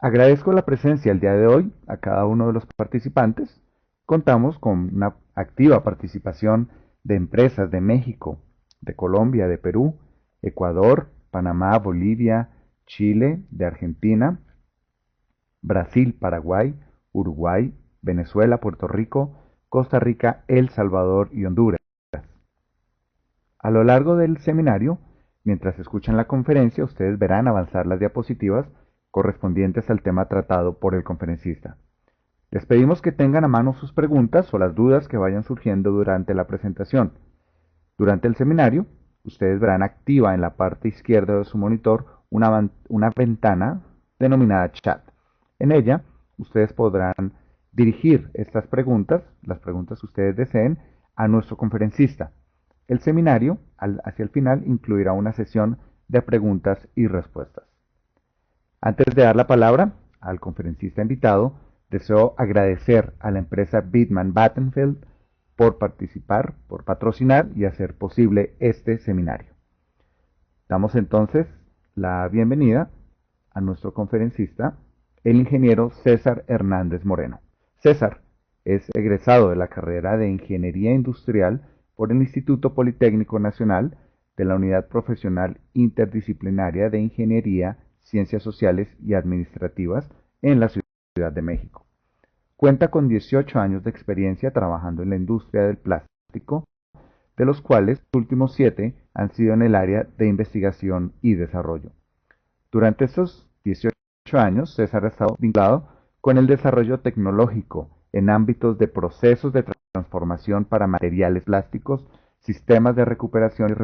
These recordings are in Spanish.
Agradezco la presencia el día de hoy a cada uno de los participantes. Contamos con una activa participación de empresas de México, de Colombia, de Perú, Ecuador, Panamá, Bolivia, Chile, de Argentina, Brasil, Paraguay, Uruguay, Venezuela, Puerto Rico, Costa Rica, El Salvador y Honduras. A lo largo del seminario, mientras escuchan la conferencia, ustedes verán avanzar las diapositivas correspondientes al tema tratado por el conferencista. Les pedimos que tengan a mano sus preguntas o las dudas que vayan surgiendo durante la presentación. Durante el seminario, ustedes verán activa en la parte izquierda de su monitor una ventana denominada chat. En ella, ustedes podrán dirigir estas preguntas, las preguntas que ustedes deseen, a nuestro conferencista. El seminario, hacia el final, incluirá una sesión de preguntas y respuestas. Antes de dar la palabra al conferencista invitado, deseo agradecer a la empresa Bitman Battenfeld por participar, por patrocinar y hacer posible este seminario. Damos entonces la bienvenida a nuestro conferencista, el ingeniero César Hernández Moreno. César es egresado de la carrera de Ingeniería Industrial por el Instituto Politécnico Nacional de la Unidad Profesional Interdisciplinaria de Ingeniería, Ciencias Sociales y Administrativas en la Ciudad de México. Cuenta con 18 años de experiencia trabajando en la industria del plástico, de los cuales los últimos 7 han sido en el área de investigación y desarrollo. Durante estos 18 años, César ha estado vinculado con el desarrollo tecnológico en ámbitos de procesos de transformación para materiales plásticos, sistemas de recuperación y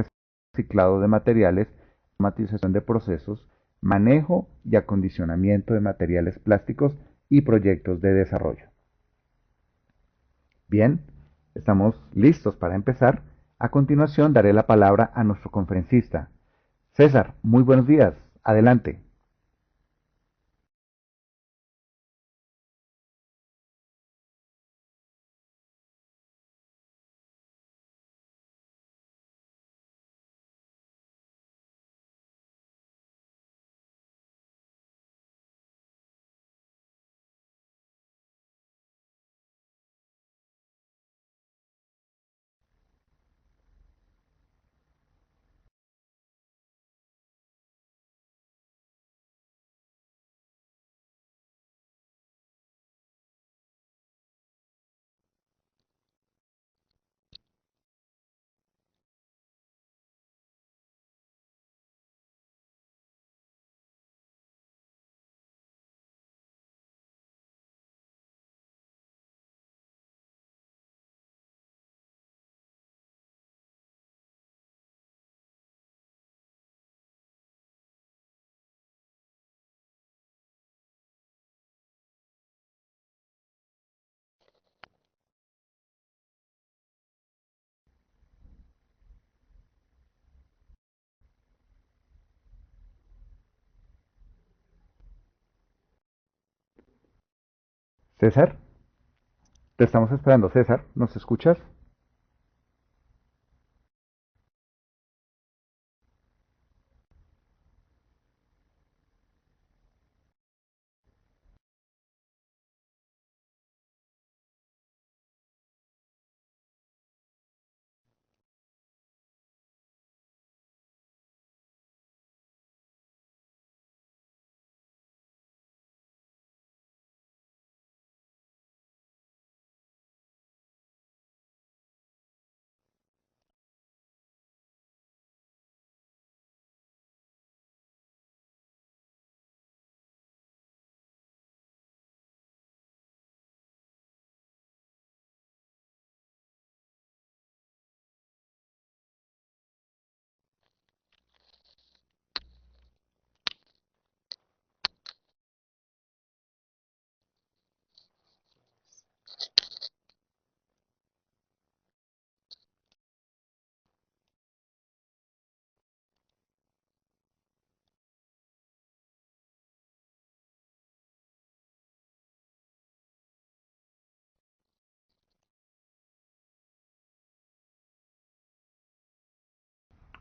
reciclado de materiales, automatización de procesos, manejo y acondicionamiento de materiales plásticos y proyectos de desarrollo. Bien, estamos listos para empezar. A continuación daré la palabra a nuestro conferencista. César, muy buenos días. Adelante. César, te estamos esperando. César, ¿nos escuchas?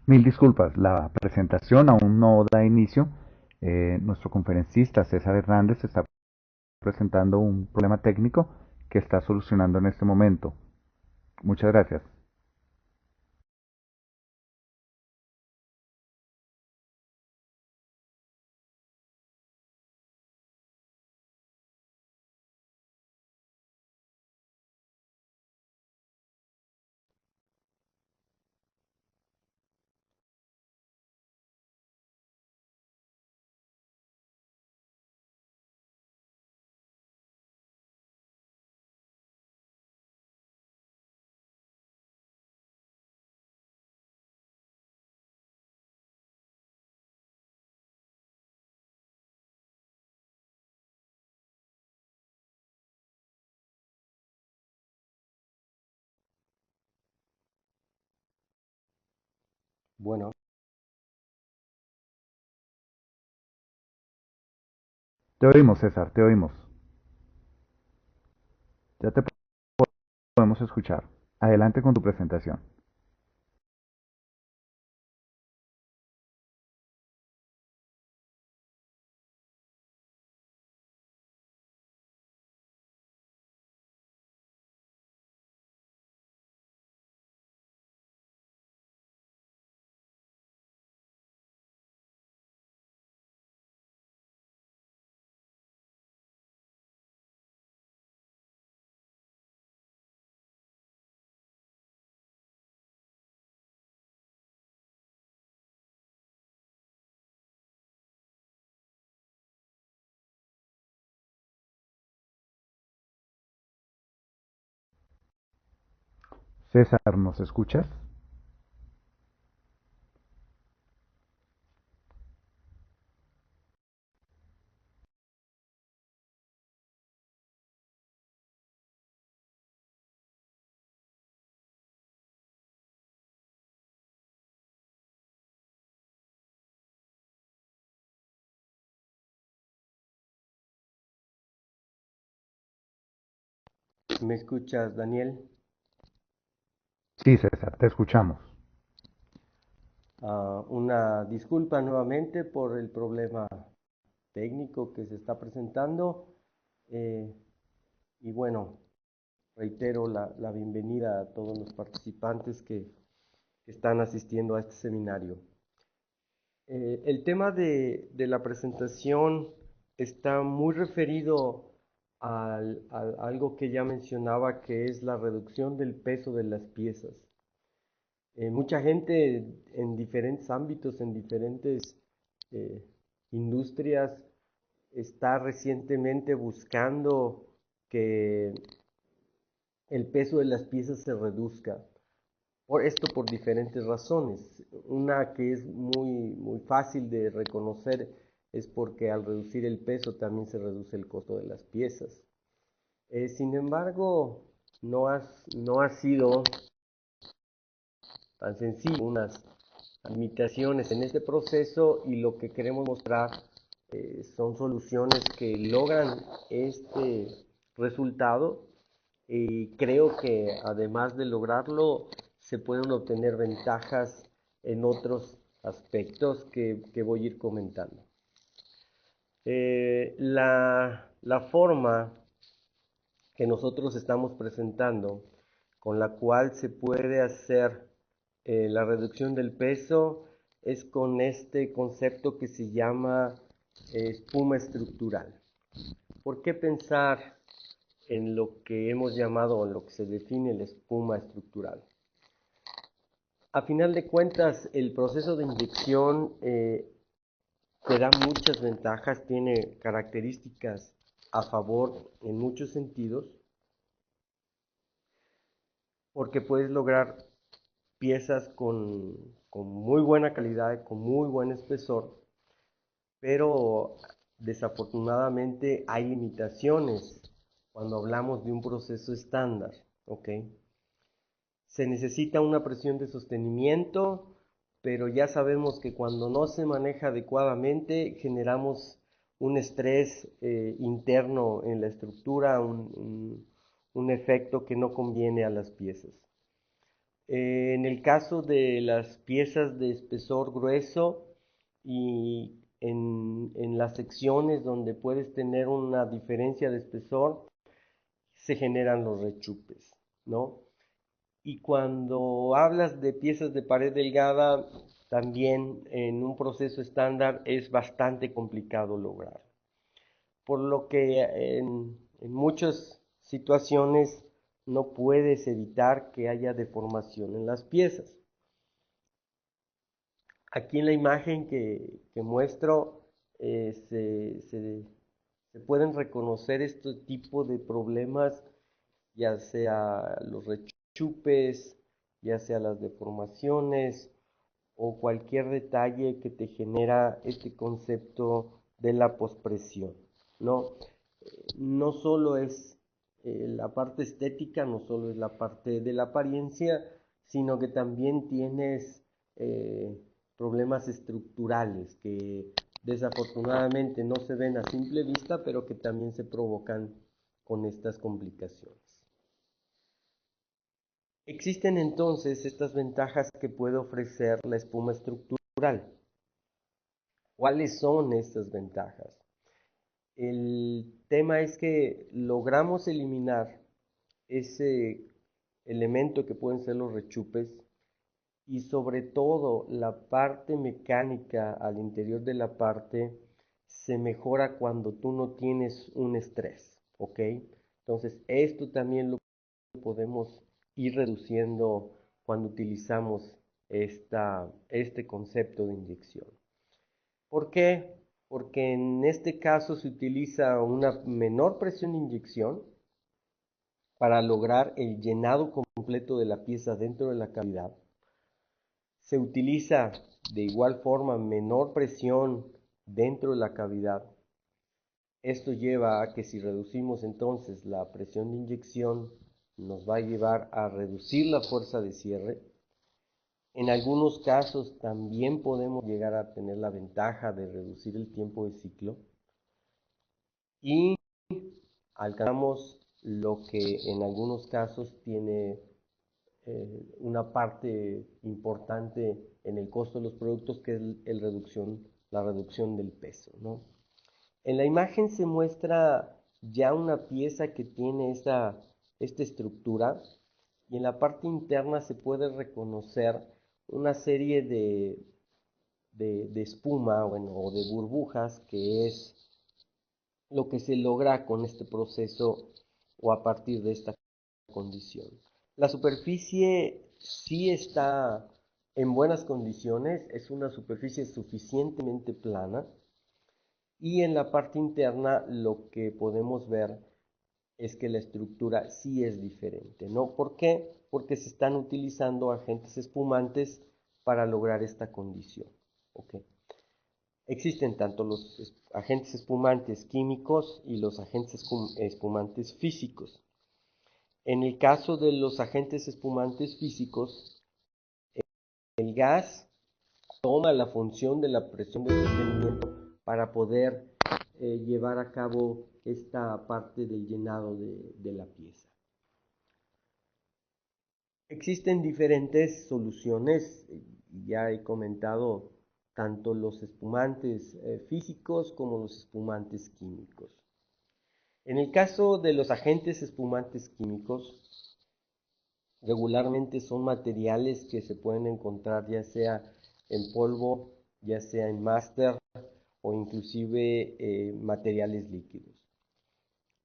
Mil disculpas, la presentación aún no da inicio. Nuestro conferencista César Hernández está presentando un problema técnico que está solucionando en este momento. Muchas gracias. Bueno, Te oímos, César, te oímos. Ya te podemos escuchar. Adelante con tu presentación. César, ¿nos escuchas? ¿me escuchas, Daniel? Sí, César, te escuchamos. Una disculpa nuevamente por el problema técnico que se está presentando. eh, y bueno, reitero la bienvenida a todos los participantes que están asistiendo a este seminario. El tema de la presentación está muy referido a algo que ya mencionaba, que es la reducción del peso de las piezas. Mucha gente en diferentes ámbitos, en diferentes eh, industrias, está recientemente buscando que el peso de las piezas se reduzca. Por esto por diferentes razones. Una que es muy fácil de reconocer es porque al reducir el peso también se reduce el costo de las piezas. Sin embargo, no ha sido tan sencillo, unas limitaciones en este proceso, y lo que queremos mostrar son soluciones que logran este resultado, y creo que además de lograrlo se pueden obtener ventajas en otros aspectos que voy a ir comentando. La forma que nosotros estamos presentando, con la cual se puede hacer la reducción del peso, es con este concepto que se llama espuma estructural. ¿Por qué pensar en lo que hemos llamado, o en lo que se define la espuma estructural? A final de cuentas, el proceso de inyección te da muchas ventajas, tiene características a favor en muchos sentidos, porque puedes lograr piezas con muy buena calidad, con muy buen espesor, pero desafortunadamente hay limitaciones cuando hablamos de un proceso estándar, ¿ok? Se necesita una presión de sostenimiento, pero ya sabemos que cuando no se maneja adecuadamente generamos un estrés interno en la estructura, un efecto que no conviene a las piezas. En el caso de las piezas de espesor grueso y en las secciones donde puedes tener una diferencia de espesor, se generan los rechupes, ¿no? Y cuando hablas de piezas de pared delgada, también en un proceso estándar es bastante complicado lograr. Por lo que en muchas situaciones no puedes evitar que haya deformación en las piezas. Aquí en la imagen que muestro se pueden reconocer este tipo de problemas, ya sea los rechupes, ya sea las deformaciones o cualquier detalle que te genera este concepto de la pospresión, ¿no? No solo es la parte estética, no solo es la parte de la apariencia, sino que también tienes eh, problemas estructurales que desafortunadamente no se ven a simple vista, pero que también se provocan con estas complicaciones. Existen entonces estas ventajas que puede ofrecer la espuma estructural. ¿Cuáles son estas ventajas? El tema es que logramos eliminar ese elemento que pueden ser los rechupes y sobre todo la parte mecánica al interior de la parte se mejora cuando tú no tienes un estrés, ¿ok? Entonces esto también lo podemos ir reduciendo cuando utilizamos este concepto de inyección. ¿Por qué? Porque en este caso se utiliza una menor presión de inyección para lograr el llenado completo de la pieza dentro de la cavidad. Se utiliza de igual forma menor presión dentro de la cavidad. Esto lleva a que si reducimos entonces la presión de inyección, nos va a llevar a reducir la fuerza de cierre. En algunos casos también podemos llegar a tener la ventaja de reducir el tiempo de ciclo y alcanzamos lo que en algunos casos tiene una parte importante en el costo de los productos, que es la reducción del peso, ¿no? En la imagen se muestra ya una pieza que tiene esta estructura y en la parte interna se puede reconocer una serie de espuma, bueno, o de burbujas, que es lo que se logra con este proceso o a partir de esta condición. La superficie sí está en buenas condiciones, es una superficie suficientemente plana y en la parte interna lo que podemos ver es que la estructura sí es diferente, ¿no? ¿Por qué? Porque se están utilizando agentes espumantes para lograr esta condición, ¿ok? Existen tanto los agentes espumantes químicos y los agentes espumantes físicos. En el caso de los agentes espumantes físicos, el gas toma la función de la presión de sostenimiento para poder llevar a cabo esta parte del llenado de la pieza. Existen diferentes soluciones, ya he comentado tanto los espumantes físicos como los espumantes químicos. En el caso de los agentes espumantes químicos, regularmente son materiales que se pueden encontrar ya sea en polvo, ya sea en máster o inclusive materiales líquidos.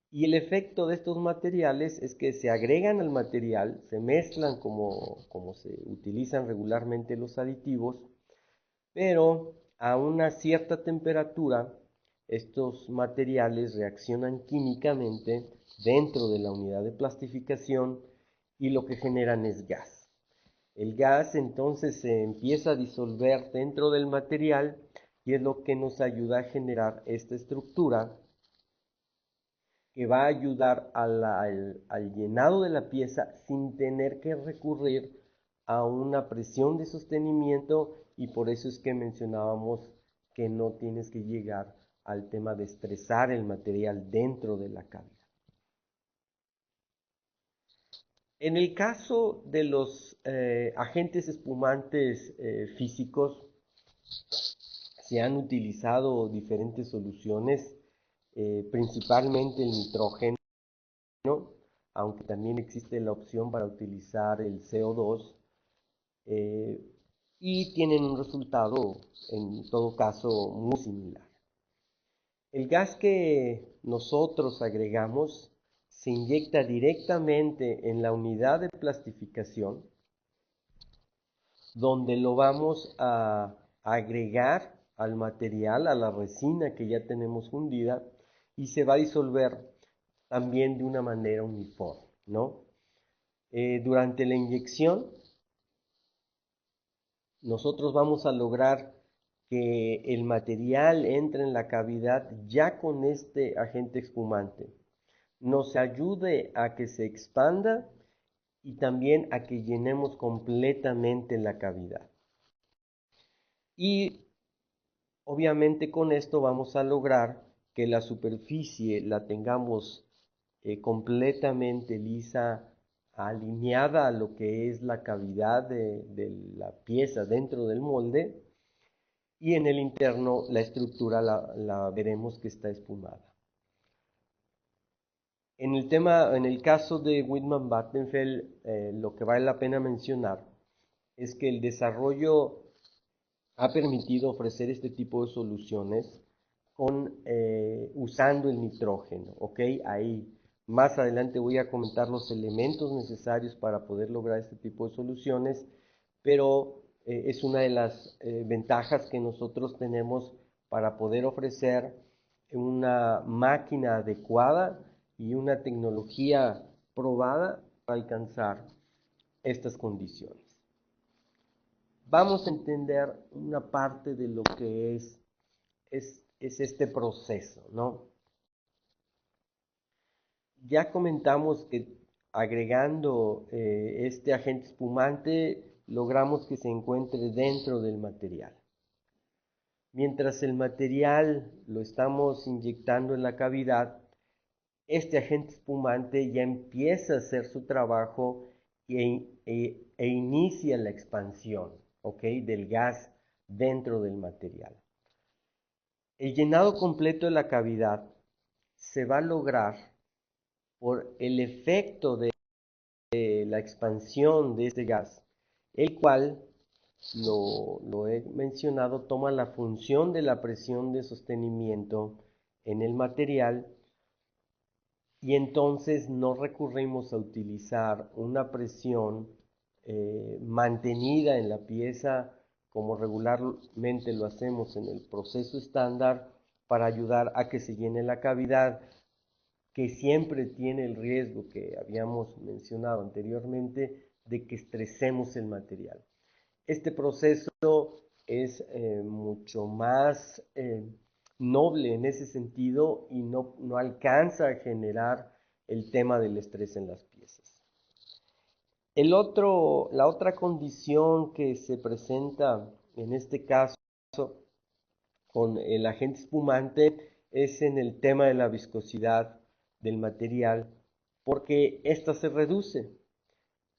Y el efecto de estos materiales es que se agregan al material, se mezclan como se utilizan regularmente los aditivos, pero a una cierta temperatura estos materiales reaccionan químicamente dentro de la unidad de plastificación y lo que generan es gas. El gas entonces se empieza a disolver dentro del material y es lo que nos ayuda a generar esta estructura que va a ayudar al llenado de la pieza sin tener que recurrir a una presión de sostenimiento, y por eso es que mencionábamos que no tienes que llegar al tema de estresar el material dentro de la cavidad. En el caso de los agentes espumantes físicos, se han utilizado diferentes soluciones, principalmente el nitrógeno, aunque también existe la opción para utilizar el CO2, y tienen un resultado, en todo caso, muy similar. El gas que nosotros agregamos se inyecta directamente en la unidad de plastificación, donde lo vamos a agregar al material, a la resina que ya tenemos fundida, y se va a disolver también de una manera uniforme, ¿no? Durante la inyección, nosotros vamos a lograr que el material entre en la cavidad ya con este agente espumante. Nos ayude a que se expanda y también a que llenemos completamente la cavidad. Y obviamente con esto vamos a lograr que la superficie la tengamos completamente lisa, alineada a lo que es la cavidad de la pieza dentro del molde, y en el interno la estructura la veremos que está espumada. En el caso de Widmann-Vattenfeld, lo que vale la pena mencionar es que el desarrollo ha permitido ofrecer este tipo de soluciones usando el nitrógeno, ¿ok? Ahí más adelante voy a comentar los elementos necesarios para poder lograr este tipo de soluciones, pero es una de las ventajas que nosotros tenemos para poder ofrecer una máquina adecuada y una tecnología probada para alcanzar estas condiciones. Vamos a entender una parte de lo que es este proceso, ¿no? Ya comentamos que agregando este agente espumante logramos que se encuentre dentro del material. Mientras el material lo estamos inyectando en la cavidad, este agente espumante ya empieza a hacer su trabajo e inicia la expansión, ¿ok?, del gas dentro del material. El llenado completo de la cavidad se va a lograr por el efecto de la expansión de este gas, el cual, lo he mencionado, toma la función de la presión de sostenimiento en el material, y entonces no recurrimos a utilizar una presión mantenida en la pieza como regularmente lo hacemos en el proceso estándar para ayudar a que se llene la cavidad, que siempre tiene el riesgo que habíamos mencionado anteriormente de que estresemos el material. Este proceso es mucho más noble en ese sentido y no alcanza a generar el tema del estrés en las piezas. La otra condición que se presenta en este caso con el agente espumante es en el tema de la viscosidad del material, porque ésta se reduce,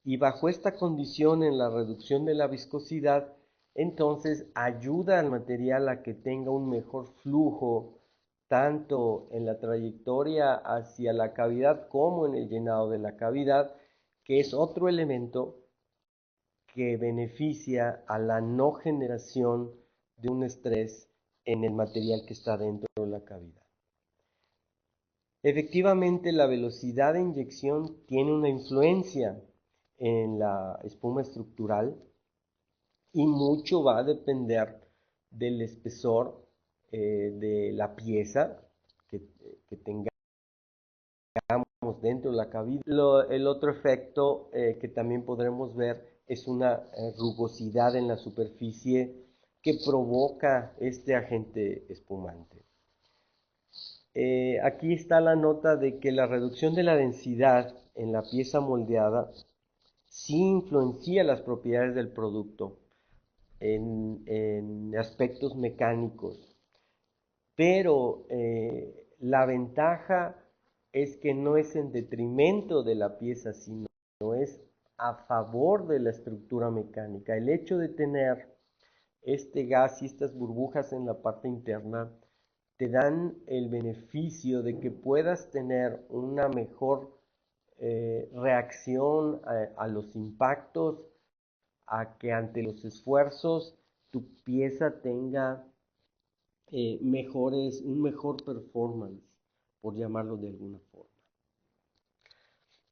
y bajo esta condición en la reducción de la viscosidad, entonces ayuda al material a que tenga un mejor flujo tanto en la trayectoria hacia la cavidad como en el llenado de la cavidad, que es otro elemento que beneficia a la no generación de un estrés en el material que está dentro de la cavidad. Efectivamente, la velocidad de inyección tiene una influencia en la espuma estructural y mucho va a depender del espesor de la pieza que tengamos dentro de la cavidad. El otro efecto que también podremos ver es una rugosidad en la superficie que provoca este agente espumante. Aquí está la nota de que la reducción de la densidad en la pieza moldeada sí influencia las propiedades del producto en aspectos mecánicos, pero la ventaja es que no es en detrimento de la pieza, sino es a favor de la estructura mecánica. El hecho de tener este gas y estas burbujas en la parte interna te dan el beneficio de que puedas tener una mejor reacción a los impactos, a que ante los esfuerzos tu pieza tenga un mejor performance, por llamarlo de alguna forma.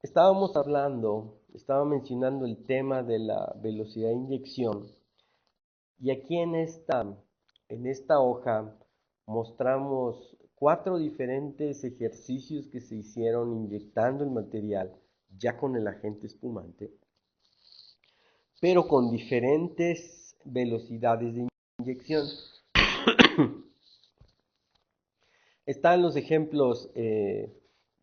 Estaba mencionando el tema de la velocidad de inyección, y aquí en esta hoja mostramos 4 diferentes ejercicios que se hicieron inyectando el material ya con el agente espumante, pero con diferentes velocidades de inyección. Están los ejemplos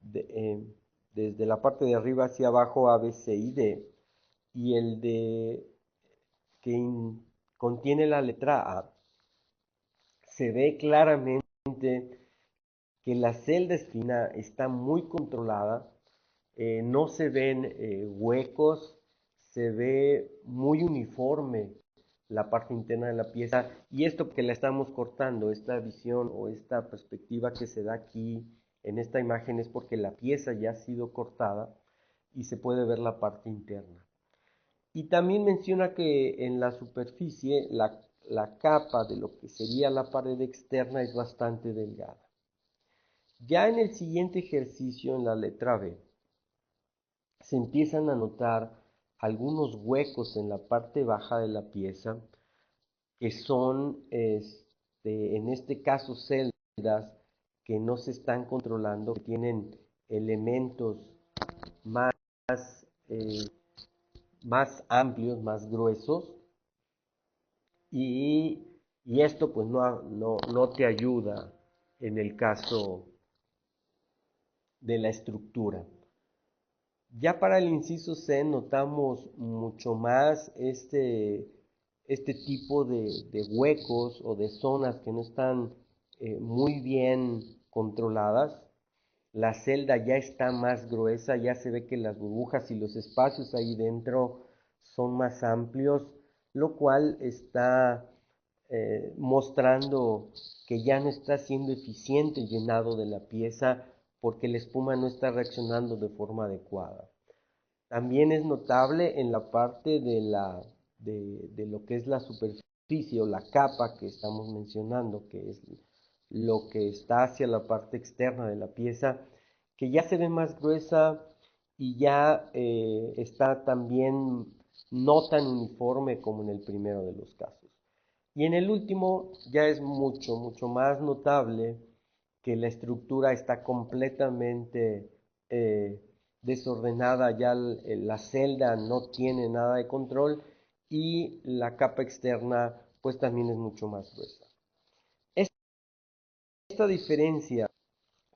desde la parte de arriba hacia abajo, A, B, C y D, y el de que contiene la letra A. Se ve claramente que la celda espina está muy controlada, no se ven huecos, se ve muy uniforme la parte interna de la pieza, y esto porque la estamos cortando, esta visión o esta perspectiva que se da aquí en esta imagen es porque la pieza ya ha sido cortada y se puede ver la parte interna. Y también menciona que en la superficie la capa de lo que sería la pared externa es bastante delgada. Ya en el siguiente ejercicio, en la letra B, se empiezan a notar algunos huecos en la parte baja de la pieza, que son, en este caso, celdas que no se están controlando, que tienen elementos más, eh, más amplios, más gruesos, y, esto pues no te ayuda en el caso de la estructura. Ya para el inciso C notamos mucho más este tipo de huecos o de zonas que no están muy bien controladas. La celda ya está más gruesa, ya se ve que las burbujas y los espacios ahí dentro son más amplios, lo cual está mostrando que ya no está siendo eficiente el llenado de la pieza porque la espuma no está reaccionando de forma adecuada. También es notable en la parte de lo que es la superficie o la capa que estamos mencionando, que es lo que está hacia la parte externa de la pieza, que ya se ve más gruesa y ya está también no tan uniforme como en el primero de los casos. Y en el último ya es mucho más notable que la estructura está completamente desordenada, ya la celda no tiene nada de control y la capa externa pues también es mucho más gruesa. Esta diferencia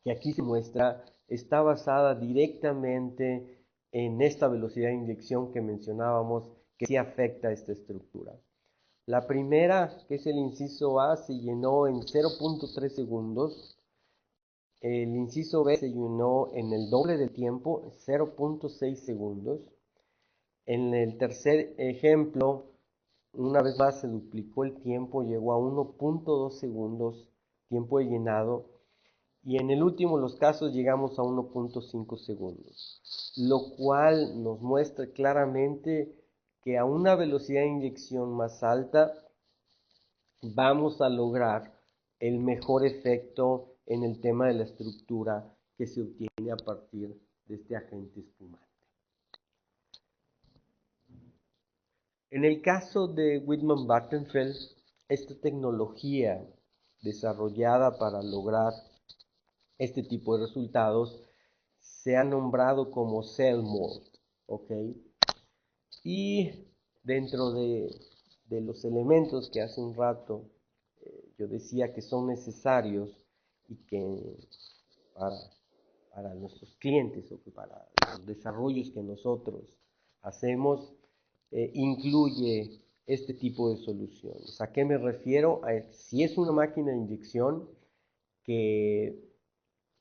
que aquí se muestra está basada directamente en esta velocidad de inyección que mencionábamos, que sí afecta a esta estructura. La primera, que es el inciso A, se llenó en 0.3 segundos. El inciso B se llenó en el doble del tiempo, 0.6 segundos. En el tercer ejemplo, una vez más se duplicó el tiempo, llegó a 1.2 segundos, tiempo de llenado. Y en el último de los casos llegamos a 1.5 segundos, lo cual nos muestra claramente que a una velocidad de inyección más alta vamos a lograr el mejor efecto en el tema de la estructura que se obtiene a partir de este agente espumante. En el caso de Widmann-Bartenfeld, esta tecnología desarrollada para lograr este tipo de resultados se ha nombrado como Cell Mold, ¿ok? Y dentro de los elementos que hace un rato yo decía que son necesarios y que para nuestros clientes o que para los desarrollos que nosotros hacemos, incluye este tipo de soluciones. ¿A qué me refiero? Si es una máquina de inyección que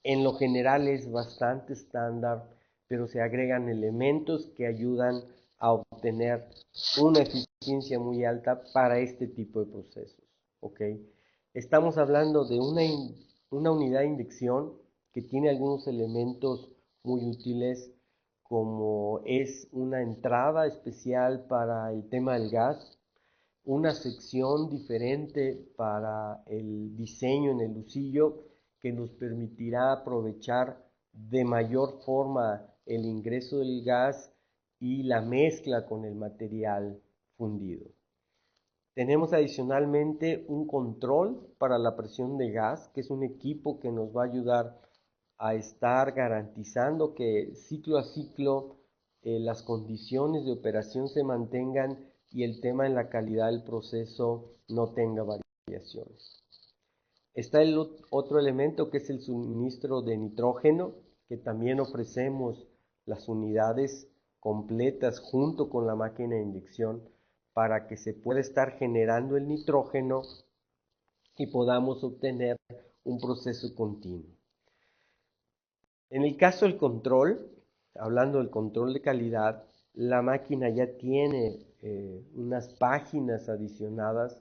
en lo general es bastante estándar, pero se agregan elementos que ayudan a obtener una eficiencia eficiencia muy alta para este tipo de procesos, ¿ok? Estamos hablando de una unidad de inyección que tiene algunos elementos muy útiles, como es una entrada especial para el tema del gas, una sección diferente para el diseño en el lucillo que nos permitirá aprovechar de mayor forma el ingreso del gas y la mezcla con el material fundido. Tenemos adicionalmente un control para la presión de gas, que es un equipo que nos va a ayudar a estar garantizando que ciclo a ciclo las condiciones de operación se mantengan y el tema en la calidad del proceso no tenga variaciones. Está el otro elemento que es el suministro de nitrógeno, que también ofrecemos las unidades completas junto con la máquina de inyección para que se pueda estar generando el nitrógeno y podamos obtener un proceso continuo. En el caso del control, hablando del control de calidad, la máquina ya tiene unas páginas adicionadas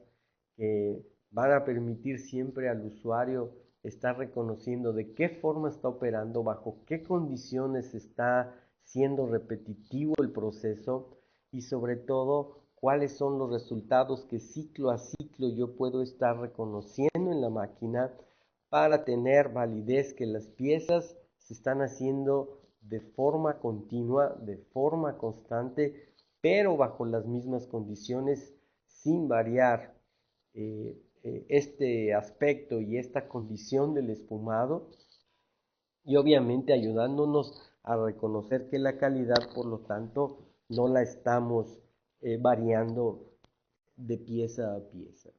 que van a permitir siempre al usuario estar reconociendo de qué forma está operando, bajo qué condiciones está siendo repetitivo el proceso y sobre todo cuáles son los resultados que ciclo a ciclo yo puedo estar reconociendo en la máquina para tener validez que las piezas se están haciendo de forma continua, de forma constante, pero bajo las mismas condiciones, sin variar este aspecto y esta condición del espumado, y obviamente ayudándonos a reconocer que la calidad, por lo tanto, no la estamos variando de pieza a pieza.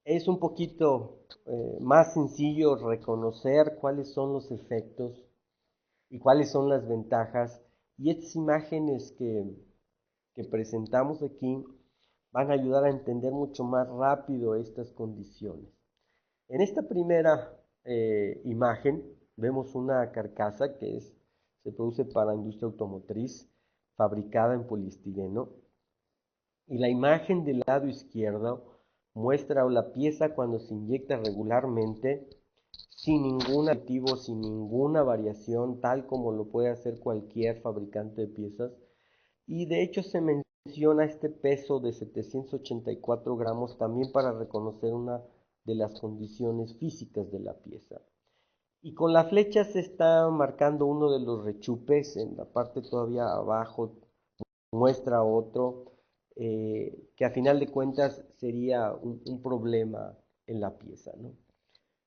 Es un poquito más sencillo reconocer cuáles son los efectos y cuáles son las ventajas, y estas imágenes que presentamos aquí van a ayudar a entender mucho más rápido estas condiciones. En esta primera imagen vemos una carcasa que se produce para industria automotriz, fabricada en poliestireno, y la imagen del lado izquierdo muestra la pieza cuando se inyecta regularmente, sin ningún aditivo, sin ninguna variación, tal como lo puede hacer cualquier fabricante de piezas. Y de hecho se menciona este peso de 784 gramos también para reconocer una de las condiciones físicas de la pieza. Y con la flecha se está marcando uno de los rechupes, en la parte todavía abajo muestra otro, que a final de cuentas sería un problema en la pieza, ¿no?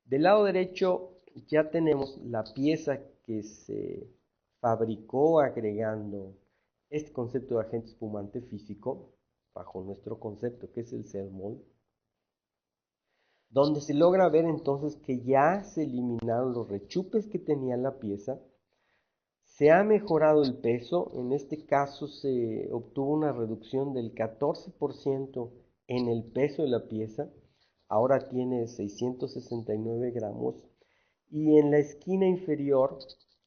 Del lado derecho ya tenemos la pieza que se fabricó agregando este concepto de agente espumante físico, bajo nuestro concepto que es el CELMOL, donde se logra ver entonces que ya se eliminaron los rechupes que tenía la pieza, se ha mejorado el peso, en este caso se obtuvo una reducción del 14% en el peso de la pieza, ahora tiene 669 gramos, y en la esquina inferior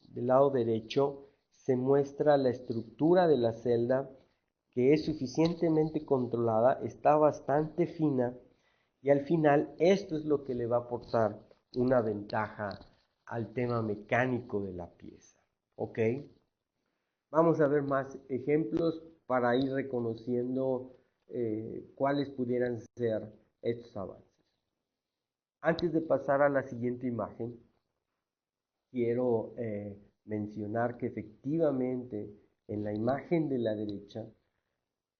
del lado derecho se muestra la estructura de la celda, que es suficientemente controlada, está bastante fina, y al final esto es lo que le va a aportar una ventaja al tema mecánico de la pieza. ¿Ok? Vamos a ver más ejemplos para ir reconociendo cuáles pudieran ser estos avances. Antes de pasar a la siguiente imagen, quiero mencionar que efectivamente en la imagen de la derecha,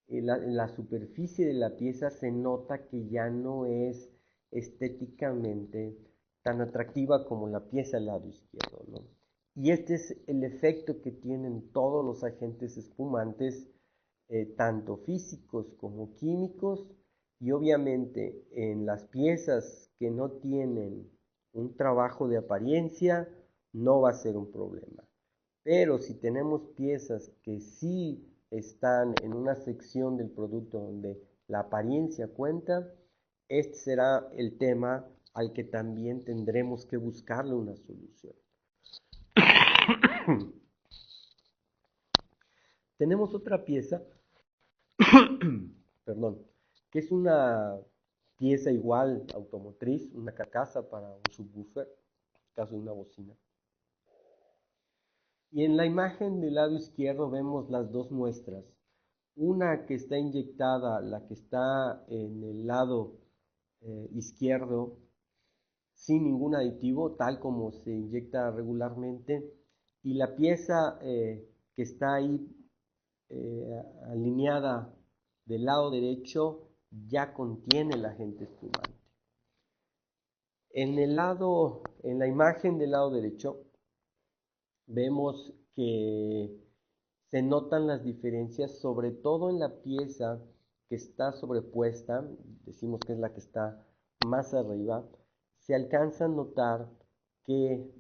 en la superficie de la pieza se nota que ya no es estéticamente tan atractiva como la pieza del lado izquierdo, ¿no? Y este es el efecto que tienen todos los agentes espumantes, tanto físicos como químicos, y obviamente en las piezas que no tienen un trabajo de apariencia, no va a ser un problema. Pero si tenemos piezas que sí están en una sección del producto donde la apariencia cuenta, este será el tema al que también tendremos que buscarle una solución. Tenemos otra pieza, perdón, que es una pieza igual automotriz, una carcasa para un subwoofer, en el caso de una bocina. Y en la imagen del lado izquierdo vemos las dos muestras. Una que está inyectada, la que está en el lado izquierdo, sin ningún aditivo, tal como se inyecta regularmente. Y la pieza que está ahí alineada del lado derecho ya contiene el agente espumante. En la imagen del lado derecho, vemos que se notan las diferencias, sobre todo en la pieza que está sobrepuesta, decimos que es la que está más arriba, se alcanza a notar que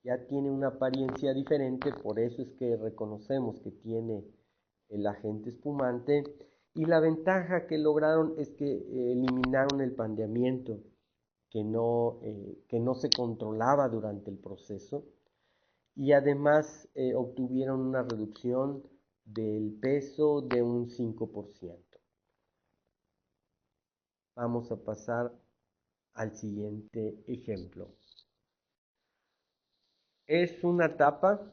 ya tiene una apariencia diferente, por eso es que reconocemos que tiene el agente espumante, y la ventaja que lograron es que eliminaron el pandeamiento que no se controlaba durante el proceso, y además obtuvieron una reducción del peso de un 5%. Vamos a pasar al siguiente ejemplo. Es una tapa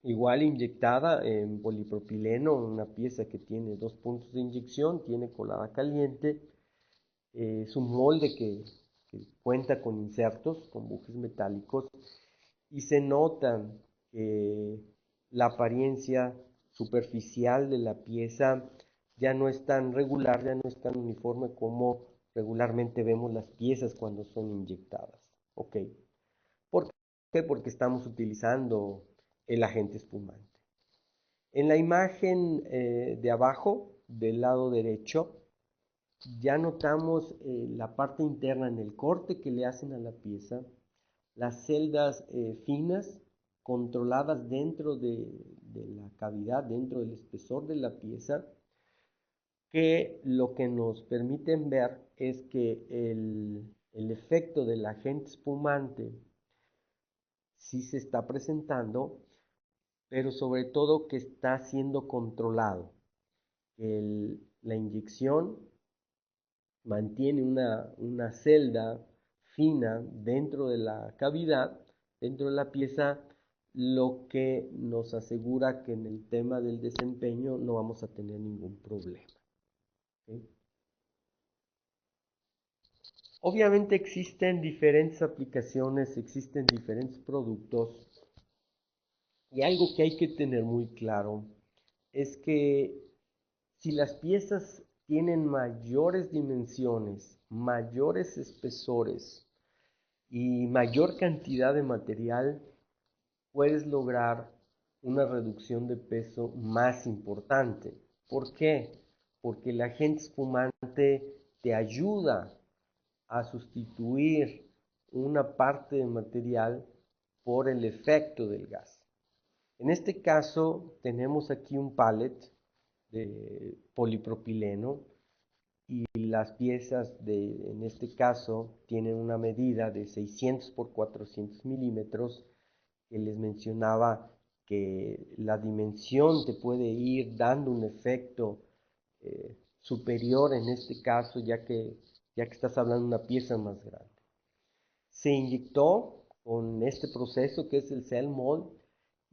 igual inyectada en polipropileno, una pieza que tiene 2 puntos de inyección, tiene colada caliente, es un molde que cuenta con insertos, con bujes metálicos, y se nota la apariencia superficial de la pieza ya no es tan regular, ya no es tan uniforme como regularmente vemos las piezas cuando son inyectadas. ¿Ok? ¿Por qué? Porque estamos utilizando el agente espumante. En la imagen de abajo, del lado derecho, ya notamos la parte interna en el corte que le hacen a la pieza, las celdas finas controladas dentro de la cavidad, dentro del espesor de la pieza, que lo que nos permiten ver es que el efecto del agente espumante sí se está presentando, pero sobre todo que está siendo controlado. La inyección mantiene una celda fina dentro de la cavidad, dentro de la pieza, lo que nos asegura que en el tema del desempeño no vamos a tener ningún problema. ¿Okay? Obviamente existen diferentes aplicaciones, existen diferentes productos, y algo que hay que tener muy claro es que si las piezas tienen mayores dimensiones, mayores espesores y mayor cantidad de material, puedes lograr una reducción de peso más importante. ¿Por qué? Porque el agente espumante te ayuda a sustituir una parte de material por el efecto del gas. En este caso tenemos aquí un pallet de polipropileno y las piezas en este caso tienen una medida de 600 por 400 milímetros, que les mencionaba que la dimensión te puede ir dando un efecto superior en este caso, ya que estás hablando de una pieza más grande. Se inyectó con este proceso que es el cell mold,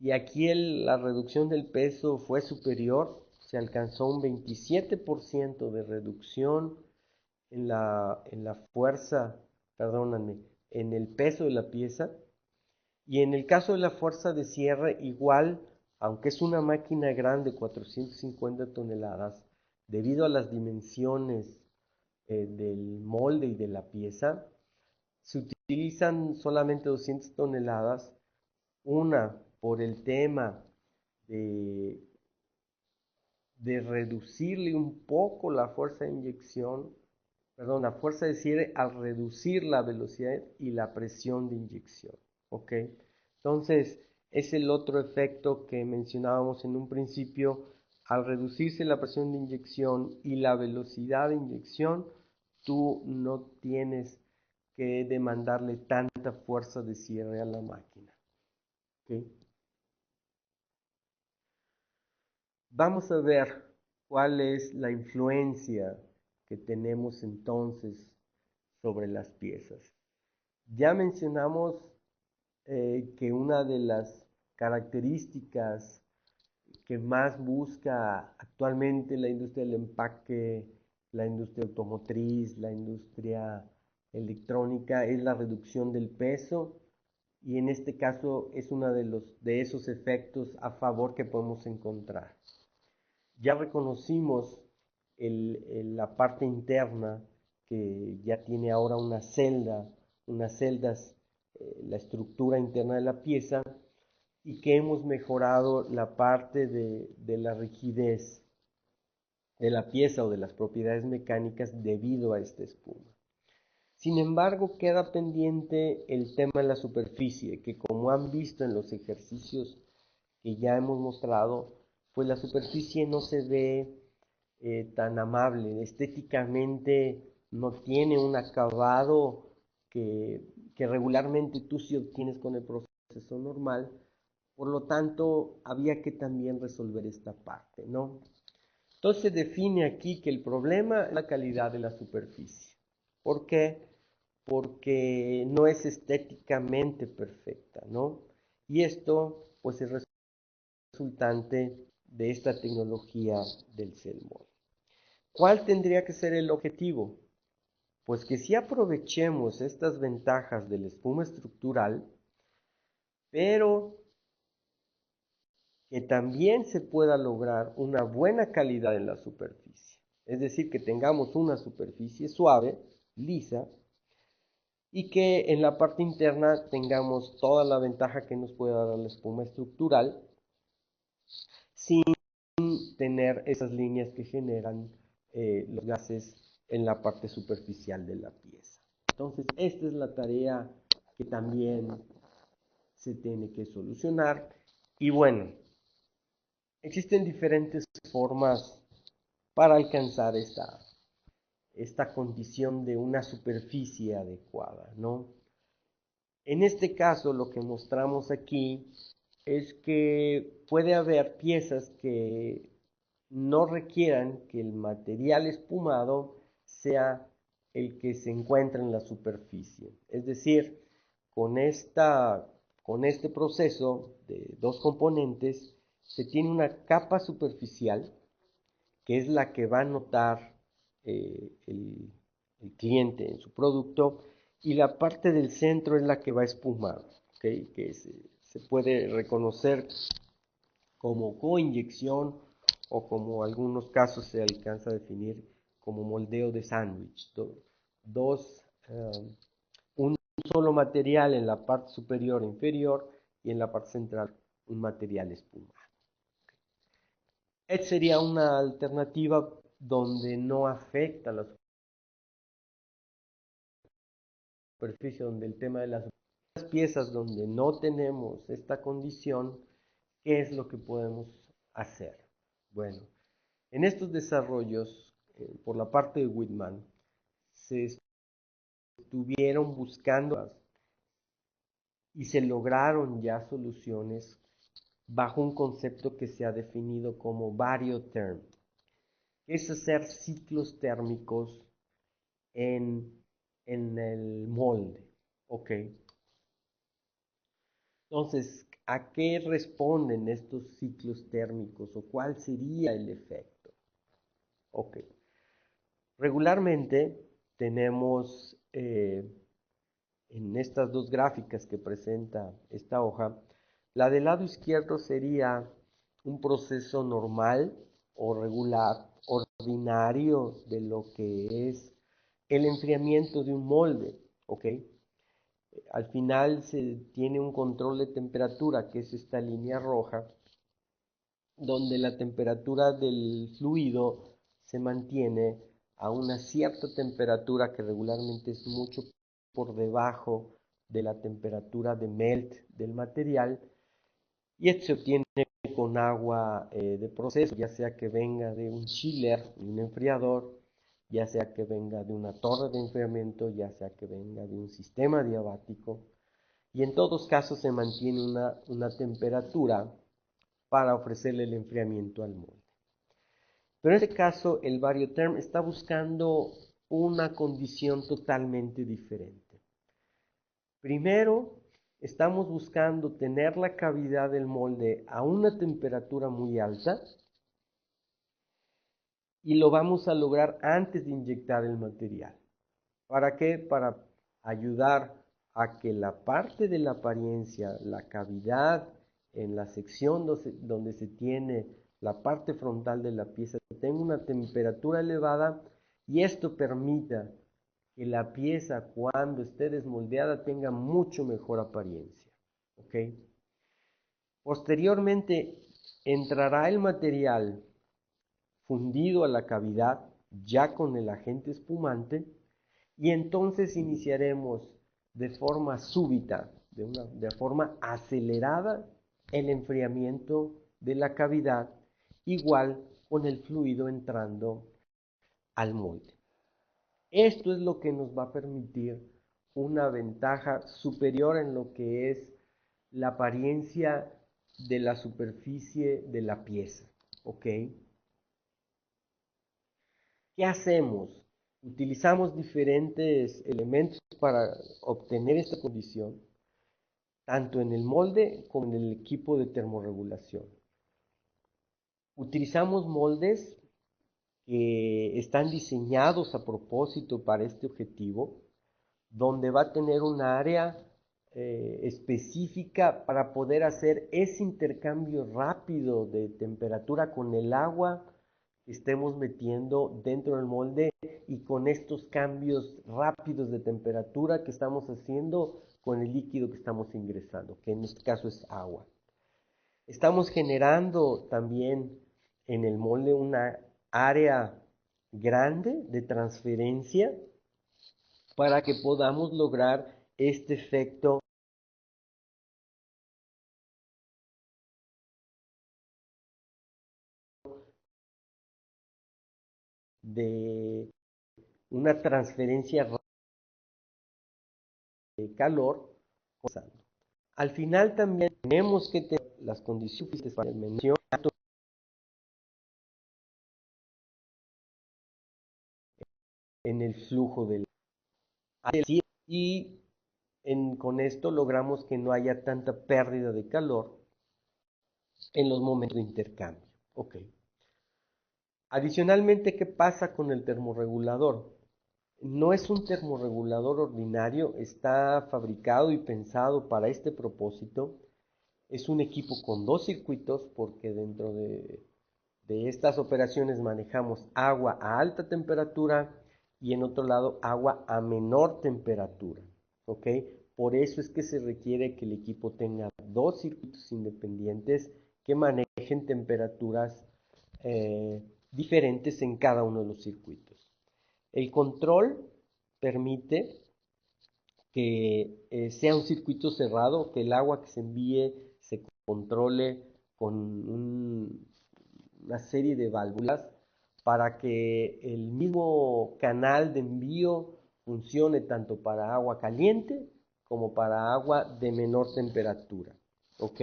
y aquí la reducción del peso fue superior, se alcanzó un 27% de reducción en la fuerza, perdóname, en el peso de la pieza. Y en el caso de la fuerza de cierre, igual, aunque es una máquina grande, 450 toneladas, debido a las dimensiones del molde y de la pieza, se utilizan solamente 200 toneladas, una por el tema de, de reducirle un poco la fuerza de inyección, perdón, la fuerza de cierre al reducir la velocidad y la presión de inyección. ¿Ok? Entonces, es el otro efecto que mencionábamos en un principio. Al reducirse la presión de inyección y la velocidad de inyección, tú no tienes que demandarle tanta fuerza de cierre a la máquina. ¿Ok? Vamos a ver cuál es la influencia que tenemos entonces sobre las piezas. Ya mencionamos que una de las características que más busca actualmente la industria del empaque, la industria automotriz, la industria electrónica es la reducción del peso, y en este caso es uno de esos efectos a favor que podemos encontrar. Ya reconocimos la parte interna que ya tiene ahora unas celdas, la estructura interna de la pieza, y que hemos mejorado la parte de la rigidez de la pieza o de las propiedades mecánicas debido a esta espuma. Sin embargo, queda pendiente el tema de la superficie, que como han visto en los ejercicios que ya hemos mostrado, pues la superficie no se ve tan amable, estéticamente no tiene un acabado que regularmente tú sí obtienes con el proceso normal. Por lo tanto, había que también resolver esta parte, ¿no? Entonces se define aquí que el problema es la calidad de la superficie. ¿Por qué? Porque no es estéticamente perfecta, ¿no? Y esto, pues, es resultante de esta tecnología del CELMOD. ¿Cuál tendría que ser el objetivo? Pues que sí aprovechemos estas ventajas de la espuma estructural, pero que también se pueda lograr una buena calidad en la superficie. Es decir, que tengamos una superficie suave, lisa, y que en la parte interna tengamos toda la ventaja que nos puede dar la espuma estructural, sin tener esas líneas que generan los gases en la parte superficial de la pieza. Entonces, esta es la tarea que también se tiene que solucionar. Y bueno, existen diferentes formas para alcanzar esta condición de una superficie adecuada, ¿no? En este caso, lo que mostramos aquí es que puede haber piezas que no requieran que el material espumado sea el que se encuentra en la superficie. Es decir, con este proceso de dos componentes, se tiene una capa superficial, que es la que va a notar el cliente en su producto, y la parte del centro es la que va a espumar, ¿okay? Que se puede reconocer como coinyección, o como en algunos casos se alcanza a definir como moldeo de sándwich. Un solo material en la parte superior e inferior, y en la parte central un material espumado. Esta sería una alternativa donde no afecta la superficie, donde el tema de las piezas donde no tenemos esta condición, ¿qué es lo que podemos hacer? Bueno, en estos desarrollos, por la parte de Whitman, se estuvieron buscando y se lograron ya soluciones bajo un concepto que se ha definido como variotherm, que es hacer ciclos térmicos en el molde, ¿ok? Entonces, ¿a qué responden estos ciclos térmicos o cuál sería el efecto? Ok. Regularmente tenemos en estas dos gráficas que presenta esta hoja, la del lado izquierdo sería un proceso normal o regular, ordinario de lo que es el enfriamiento de un molde, ¿ok? Al final se tiene un control de temperatura, que es esta línea roja, donde la temperatura del fluido se mantiene a una cierta temperatura que regularmente es mucho por debajo de la temperatura de melt del material, y esto se obtiene con agua de proceso, ya sea que venga de un chiller, un enfriador, ya sea que venga de una torre de enfriamiento, ya sea que venga de un sistema diabático, y en todos casos se mantiene una temperatura para ofrecerle el enfriamiento al molde. Pero en este caso, el Variotherm está buscando una condición totalmente diferente. Primero, estamos buscando tener la cavidad del molde a una temperatura muy alta y lo vamos a lograr antes de inyectar el material. ¿Para qué? Para ayudar a que la parte de la apariencia, la cavidad en la sección donde se tiene la parte frontal de la pieza tenga una temperatura elevada y esto permita que la pieza cuando esté desmoldeada tenga mucho mejor apariencia. ¿Ok? Posteriormente entrará el material fundido a la cavidad ya con el agente espumante y entonces iniciaremos de forma súbita, de forma acelerada, el enfriamiento de la cavidad, igual con el fluido entrando al molde. Esto es lo que nos va a permitir una ventaja superior en lo que es la apariencia de la superficie de la pieza. ¿Ok? ¿Qué hacemos? Utilizamos diferentes elementos para obtener esta condición, tanto en el molde como en el equipo de termorregulación. Utilizamos moldes que están diseñados a propósito para este objetivo, donde va a tener una área específica para poder hacer ese intercambio rápido de temperatura con el agua que estemos metiendo dentro del molde y con estos cambios rápidos de temperatura que estamos haciendo con el líquido que estamos ingresando, que en este caso es agua. Estamos generando también en el molde una área grande de transferencia para que podamos lograr este efecto de una transferencia de calor. Al final también tenemos que tener las condiciones para mención en el flujo del aire y con esto logramos que no haya tanta pérdida de calor en los momentos de intercambio. Ok. Adicionalmente, ¿qué pasa con el termorregulador? No es un termorregulador ordinario, está fabricado y pensado para este propósito. Es un equipo con dos circuitos porque dentro de estas operaciones manejamos agua a alta temperatura y en otro lado agua a menor temperatura. ¿Ok? Por eso es que se requiere que el equipo tenga dos circuitos independientes que manejen temperaturas diferentes en cada uno de los circuitos. El control permite que sea un circuito cerrado, que el agua que se envíe se controle con una serie de válvulas para que el mismo canal de envío funcione tanto para agua caliente como para agua de menor temperatura. ¿Ok?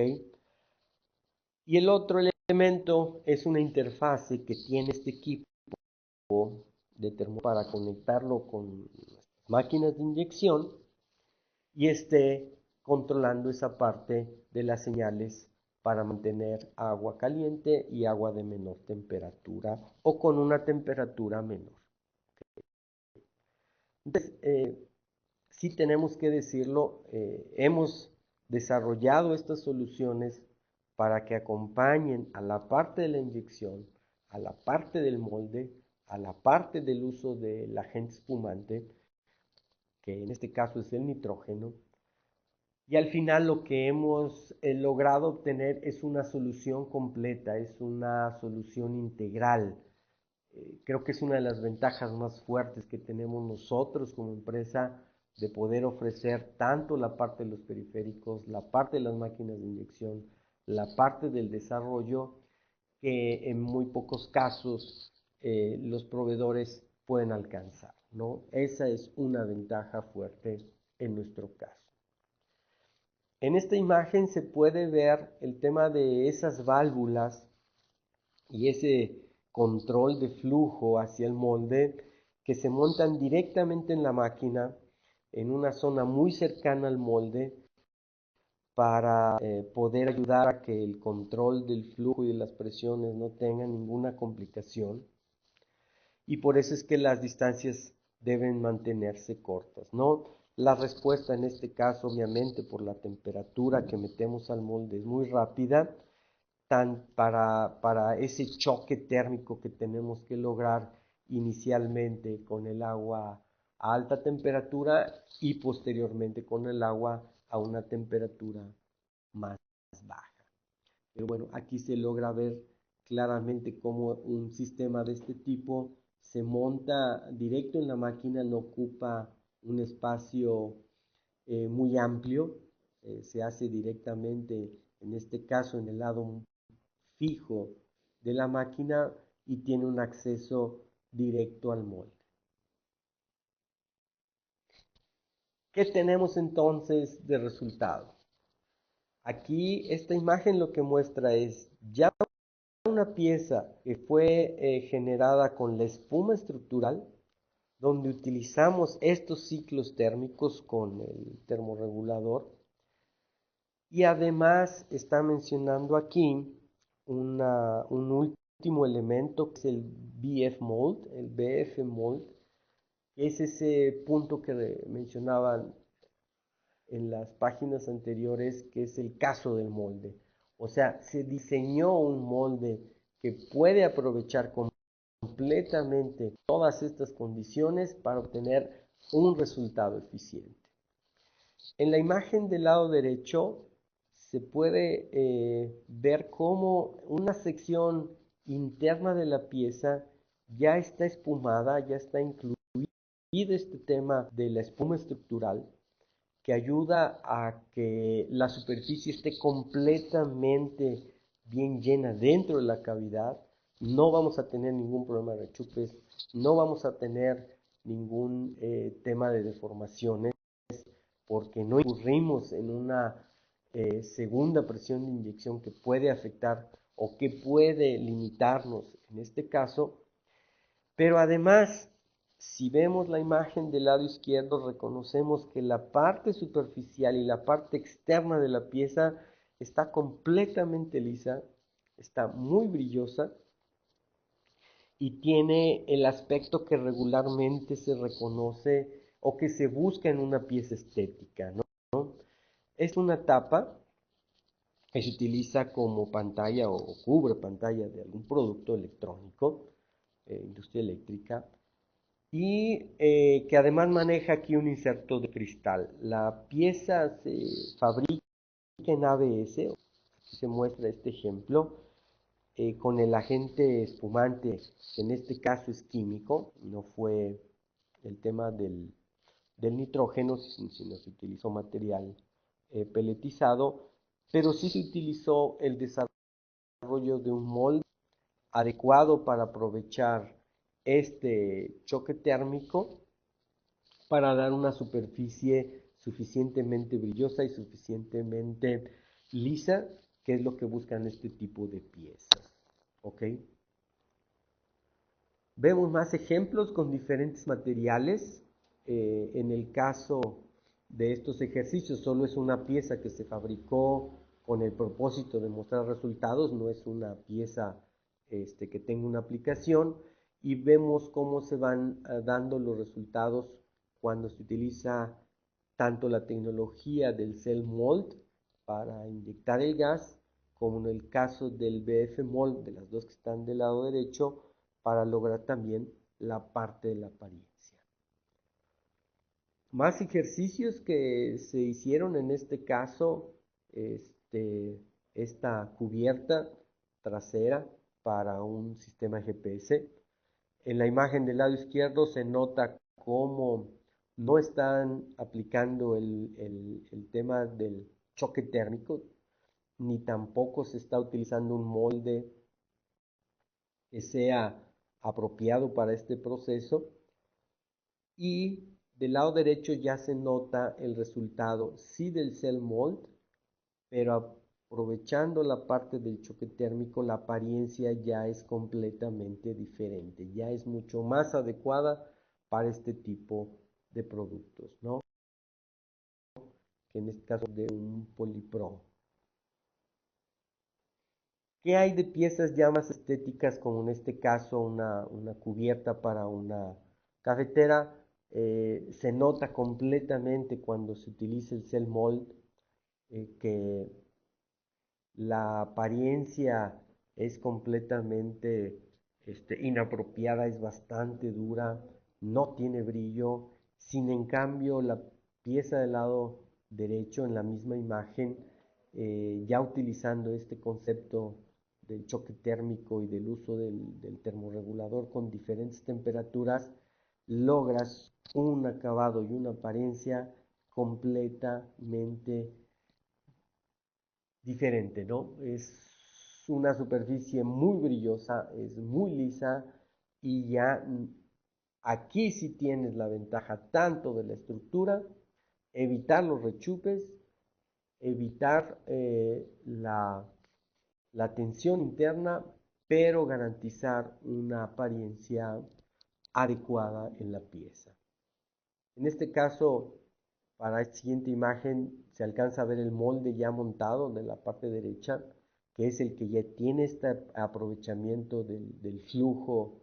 Y el otro elemento es una interfase que tiene este equipo de para conectarlo con máquinas de inyección y esté controlando esa parte de las señales para mantener agua caliente y agua de menor temperatura o con una temperatura menor. Entonces, sí tenemos que decirlo, hemos desarrollado estas soluciones para que acompañen a la parte de la inyección, a la parte del molde, a la parte del uso del agente espumante, que en este caso es el nitrógeno, y al final lo que hemos logrado obtener es una solución completa, es una solución integral. Creo que es una de las ventajas más fuertes que tenemos nosotros como empresa de poder ofrecer tanto la parte de los periféricos, la parte de las máquinas de inyección, la parte del desarrollo, que en muy pocos casos los proveedores pueden alcanzar, ¿no? Esa es una ventaja fuerte en nuestro caso. En esta imagen se puede ver el tema de esas válvulas y ese control de flujo hacia el molde que se montan directamente en la máquina en una zona muy cercana al molde para poder ayudar a que el control del flujo y de las presiones no tenga ninguna complicación. Y por eso es que las distancias deben mantenerse cortas, ¿no? La respuesta en este caso, obviamente, por la temperatura que metemos al molde es muy rápida, para ese choque térmico que tenemos que lograr inicialmente con el agua a alta temperatura y posteriormente con el agua a una temperatura más baja. Pero bueno, aquí se logra ver claramente cómo un sistema de este tipo se monta directo en la máquina, no ocupa un espacio muy amplio, se hace directamente, en este caso, en el lado fijo de la máquina y tiene un acceso directo al molde. ¿Qué tenemos entonces de resultado? Aquí esta imagen lo que muestra es ya una pieza que fue generada con la espuma estructural, donde utilizamos estos ciclos térmicos con el termorregulador. Y además está mencionando aquí un último elemento que es el BF mold, que es ese punto que mencionaban en las páginas anteriores, que es el caso del molde. O sea, se diseñó un molde que puede aprovechar completamente todas estas condiciones para obtener un resultado eficiente. En la imagen del lado derecho se puede ver cómo una sección interna de la pieza ya está espumada, ya está incluido este tema de la espuma estructural que ayuda a que la superficie esté completamente bien llena dentro de la cavidad. No vamos a tener ningún problema de rechupes, no vamos a tener ningún tema de deformaciones porque no incurrimos en una segunda presión de inyección que puede afectar o que puede limitarnos en este caso. Pero además, si vemos la imagen del lado izquierdo, reconocemos que la parte superficial y la parte externa de la pieza está completamente lisa, está muy brillosa y tiene el aspecto que regularmente se reconoce o que se busca en una pieza estética, ¿no? Es una tapa que se utiliza como pantalla o cubre pantalla de algún producto electrónico, industria eléctrica, y que además maneja aquí un inserto de cristal. La pieza se fabrica en ABS, aquí se muestra este ejemplo, con el agente espumante, que en este caso es químico, no fue el tema del nitrógeno, sino se utilizó material peletizado, pero sí se utilizó el desarrollo de un molde adecuado para aprovechar este choque térmico para dar una superficie suficientemente brillosa y suficientemente lisa, que es lo que buscan este tipo de piezas. ¿Ok? Vemos más ejemplos con diferentes materiales. En el caso de estos ejercicios, solo es una pieza que se fabricó con el propósito de mostrar resultados, no es una pieza que tenga una aplicación, y vemos cómo se van dando los resultados cuando se utiliza tanto la tecnología del cell mold para inyectar el gas, como en el caso del BF mold, de las dos que están del lado derecho, para lograr también la parte de la apariencia. Más ejercicios que se hicieron en este caso, esta cubierta trasera para un sistema GPS. En la imagen del lado izquierdo se nota cómo no están aplicando el tema del choque térmico, ni tampoco se está utilizando un molde que sea apropiado para este proceso. Y del lado derecho ya se nota el resultado, sí del cell mold, pero aprovechando la parte del choque térmico, la apariencia ya es completamente diferente, ya es mucho más adecuada para este tipo de productos, ¿no? Que en este caso de un Polipro. ¿Qué hay de piezas ya más estéticas, como en este caso una cubierta para una cafetera? Se nota completamente cuando se utiliza el cell mold que la apariencia es completamente inapropiada, es bastante dura, no tiene brillo. Sin en cambio, la pieza del lado derecho en la misma imagen, ya utilizando este concepto del choque térmico y del uso del termorregulador con diferentes temperaturas, logras un acabado y una apariencia completamente diferente, ¿no? Es una superficie muy brillosa, es muy lisa y ya aquí sí tienes la ventaja tanto de la estructura, evitar los rechupes, evitar la tensión interna, pero garantizar una apariencia adecuada en la pieza. En este caso, para esta siguiente imagen se alcanza a ver el molde ya montado de la parte derecha, que es el que ya tiene este aprovechamiento del flujo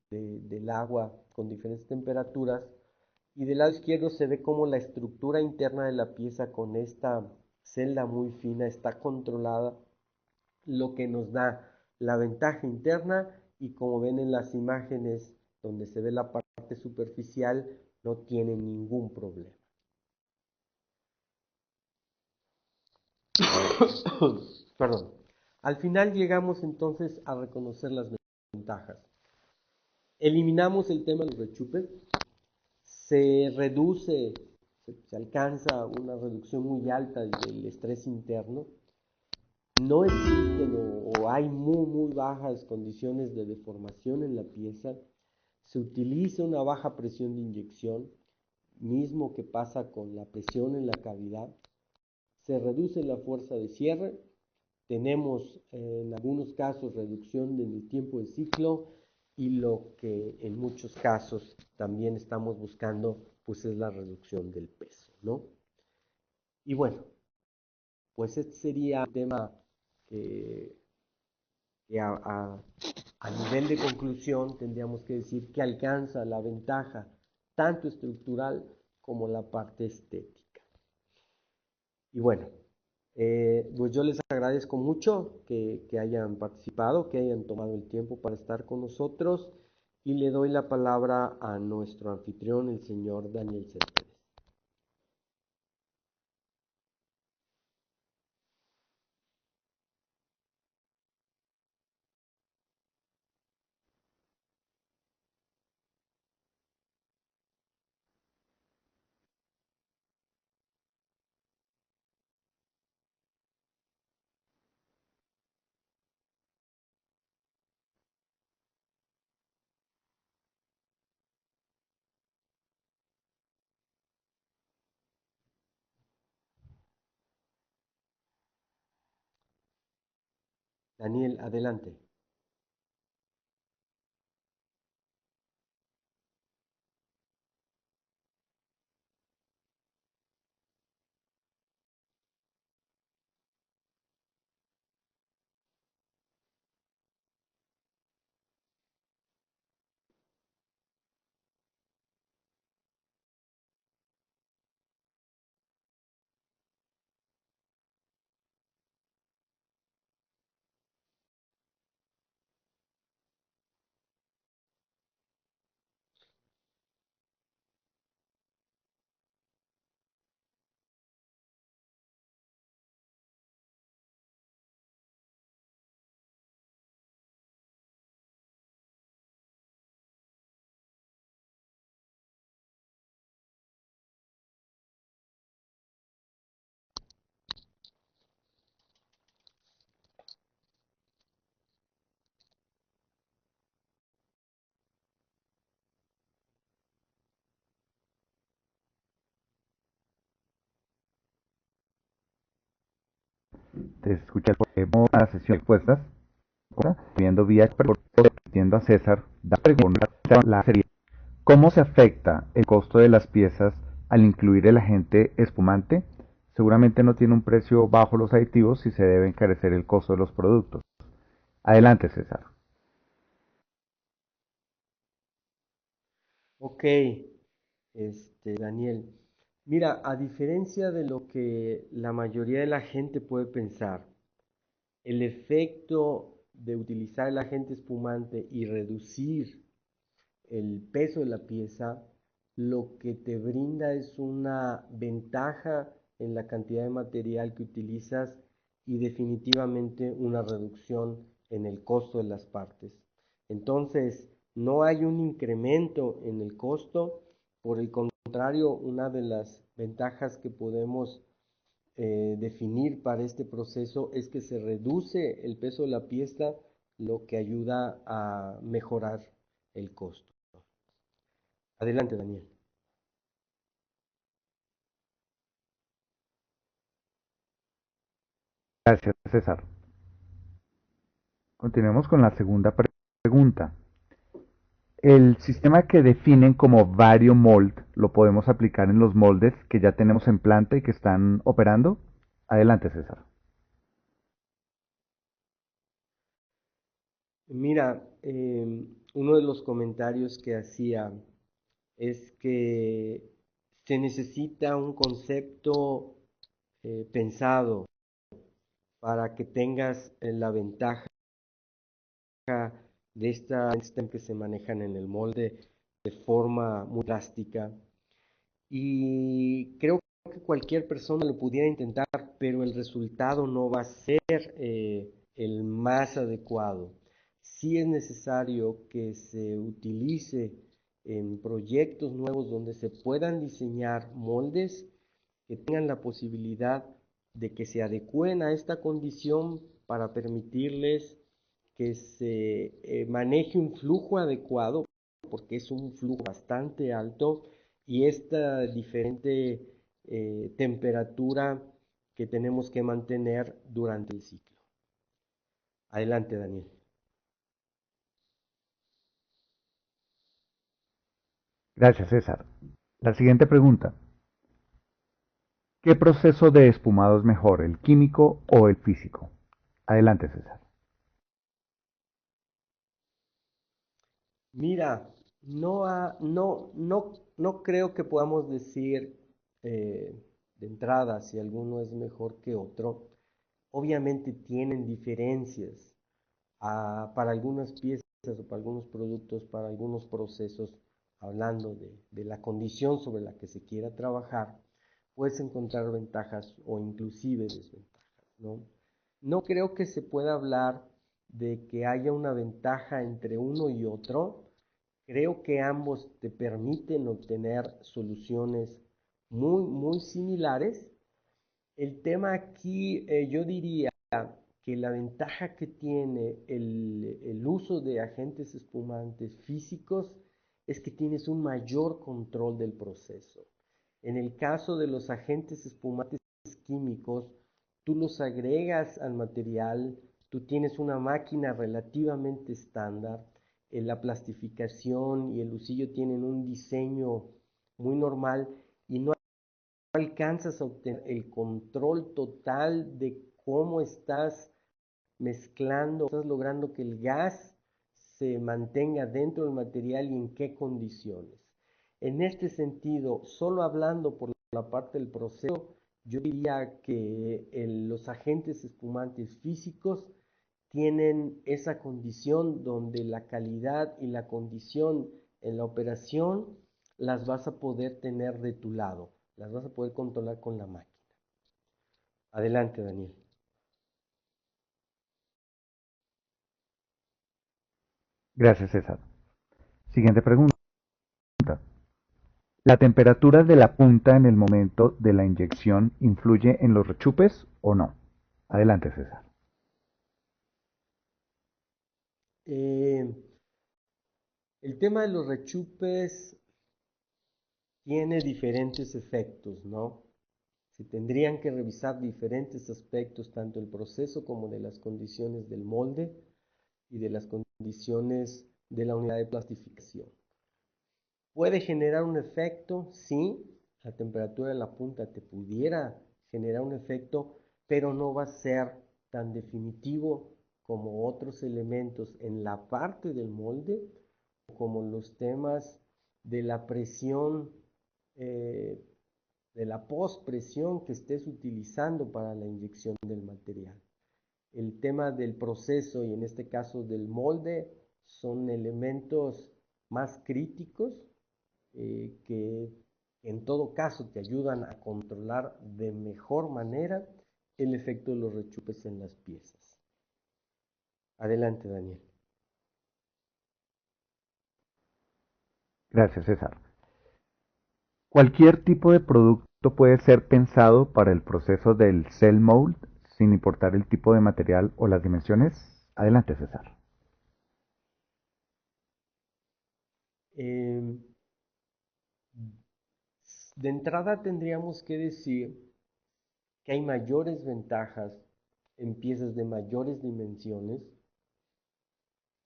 del agua con diferentes temperaturas. Y del lado izquierdo se ve cómo la estructura interna de la pieza con esta celda muy fina está controlada, lo que nos da la ventaja interna, y como ven en las imágenes donde se ve la parte superficial, no tiene ningún problema. Perdón. Al final llegamos entonces a reconocer las ventajas. Eliminamos el tema de los rechupes, se reduce, se alcanza una reducción muy alta del estrés interno, no existen o hay muy bajas condiciones de deformación en la pieza, se utiliza una baja presión de inyección, mismo que pasa con la presión en la cavidad, se reduce la fuerza de cierre, tenemos en algunos casos reducción en el tiempo de ciclo, y lo que en muchos casos también estamos buscando pues es la reducción del peso, ¿no? Y bueno, pues este sería el tema que, que a nivel de conclusión tendríamos que decir que alcanza la ventaja tanto estructural como la parte estética. Y bueno, pues yo les agradezco mucho que hayan participado, que hayan tomado el tiempo para estar con nosotros, y le doy la palabra a nuestro anfitrión, el señor Daniel Céspedes. Daniel, adelante. Te escucha la sesión de respuestas, viendo vía pidiendo a César la serie. ¿Cómo se afecta el costo de las piezas al incluir el agente espumante? Seguramente no tiene un precio bajo los aditivos y se debe encarecer el costo de los productos. Adelante, César. Ok, Daniel. Mira, a diferencia de lo que la mayoría de la gente puede pensar, el efecto de utilizar el agente espumante y reducir el peso de la pieza, lo que te brinda es una ventaja en la cantidad de material que utilizas y definitivamente una reducción en el costo de las partes. Entonces, no hay un incremento en el costo, por el contrario, una de las ventajas que podemos definir para este proceso es que se reduce el peso de la pieza, lo que ayuda a mejorar el costo. Adelante, Daniel. Gracias, César. Continuemos con la segunda pregunta. El sistema que definen como variomold lo podemos aplicar en los moldes que ya tenemos en planta y que están operando. Adelante, César. Mira, uno de los comentarios que hacía es que se necesita un concepto pensado para que tengas la ventaja de esta que se manejan en el molde de forma muy drástica. Y creo que cualquier persona lo pudiera intentar, pero el resultado no va a ser el más adecuado. Sí es necesario que se utilice en proyectos nuevos donde se puedan diseñar moldes que tengan la posibilidad de que se adecúen a esta condición para permitirles que se maneje un flujo adecuado, porque es un flujo bastante alto, y esta diferente temperatura que tenemos que mantener durante el ciclo. Adelante, Daniel. Gracias, César. La siguiente pregunta. ¿Qué proceso de espumado es mejor, el químico o el físico? Adelante, César. Mira, no creo que podamos decir de entrada si alguno es mejor que otro. Obviamente tienen diferencias para algunas piezas o para algunos productos, para algunos procesos, hablando de la condición sobre la que se quiera trabajar, puedes encontrar ventajas o inclusive desventajas, ¿no? No creo que se pueda hablar de que haya una ventaja entre uno y otro. Creo que ambos te permiten obtener soluciones muy similares. El tema aquí, yo diría que la ventaja que tiene el uso de agentes espumantes físicos es que tienes un mayor control del proceso. En el caso de los agentes espumantes químicos, tú los agregas al material, tú tienes una máquina relativamente estándar, la plastificación y el lucillo tienen un diseño muy normal y no alcanzas a obtener el control total de cómo estás mezclando, estás logrando que el gas se mantenga dentro del material y en qué condiciones. En este sentido, solo hablando por la parte del proceso, yo diría que los agentes espumantes físicos tienen esa condición donde la calidad y la condición en la operación las vas a poder tener de tu lado, las vas a poder controlar con la máquina. Adelante, Daniel. Gracias, César. Siguiente pregunta. ¿La temperatura de la punta en el momento de la inyección influye en los rechupes o no? Adelante, César. Eh, el tema de los rechupes tiene diferentes efectos, ¿no? Se tendrían que revisar diferentes aspectos, tanto el proceso como de las condiciones del molde y de las condiciones de la unidad de plastificación. ¿Puede generar un efecto? Sí, la temperatura de la punta te pudiera generar un efecto, pero no va a ser tan definitivo como otros elementos en la parte del molde, como los temas de la presión, de la postpresión que estés utilizando para la inyección del material. El tema del proceso y en este caso del molde son elementos más críticos que en todo caso te ayudan a controlar de mejor manera el efecto de los rechupes en las piezas. Adelante, Daniel. Gracias, César. Cualquier tipo de producto puede ser pensado para el proceso del cell mold sin importar el tipo de material o las dimensiones. Adelante, César. Eh, de entrada tendríamos que decir que hay mayores ventajas en piezas de mayores dimensiones,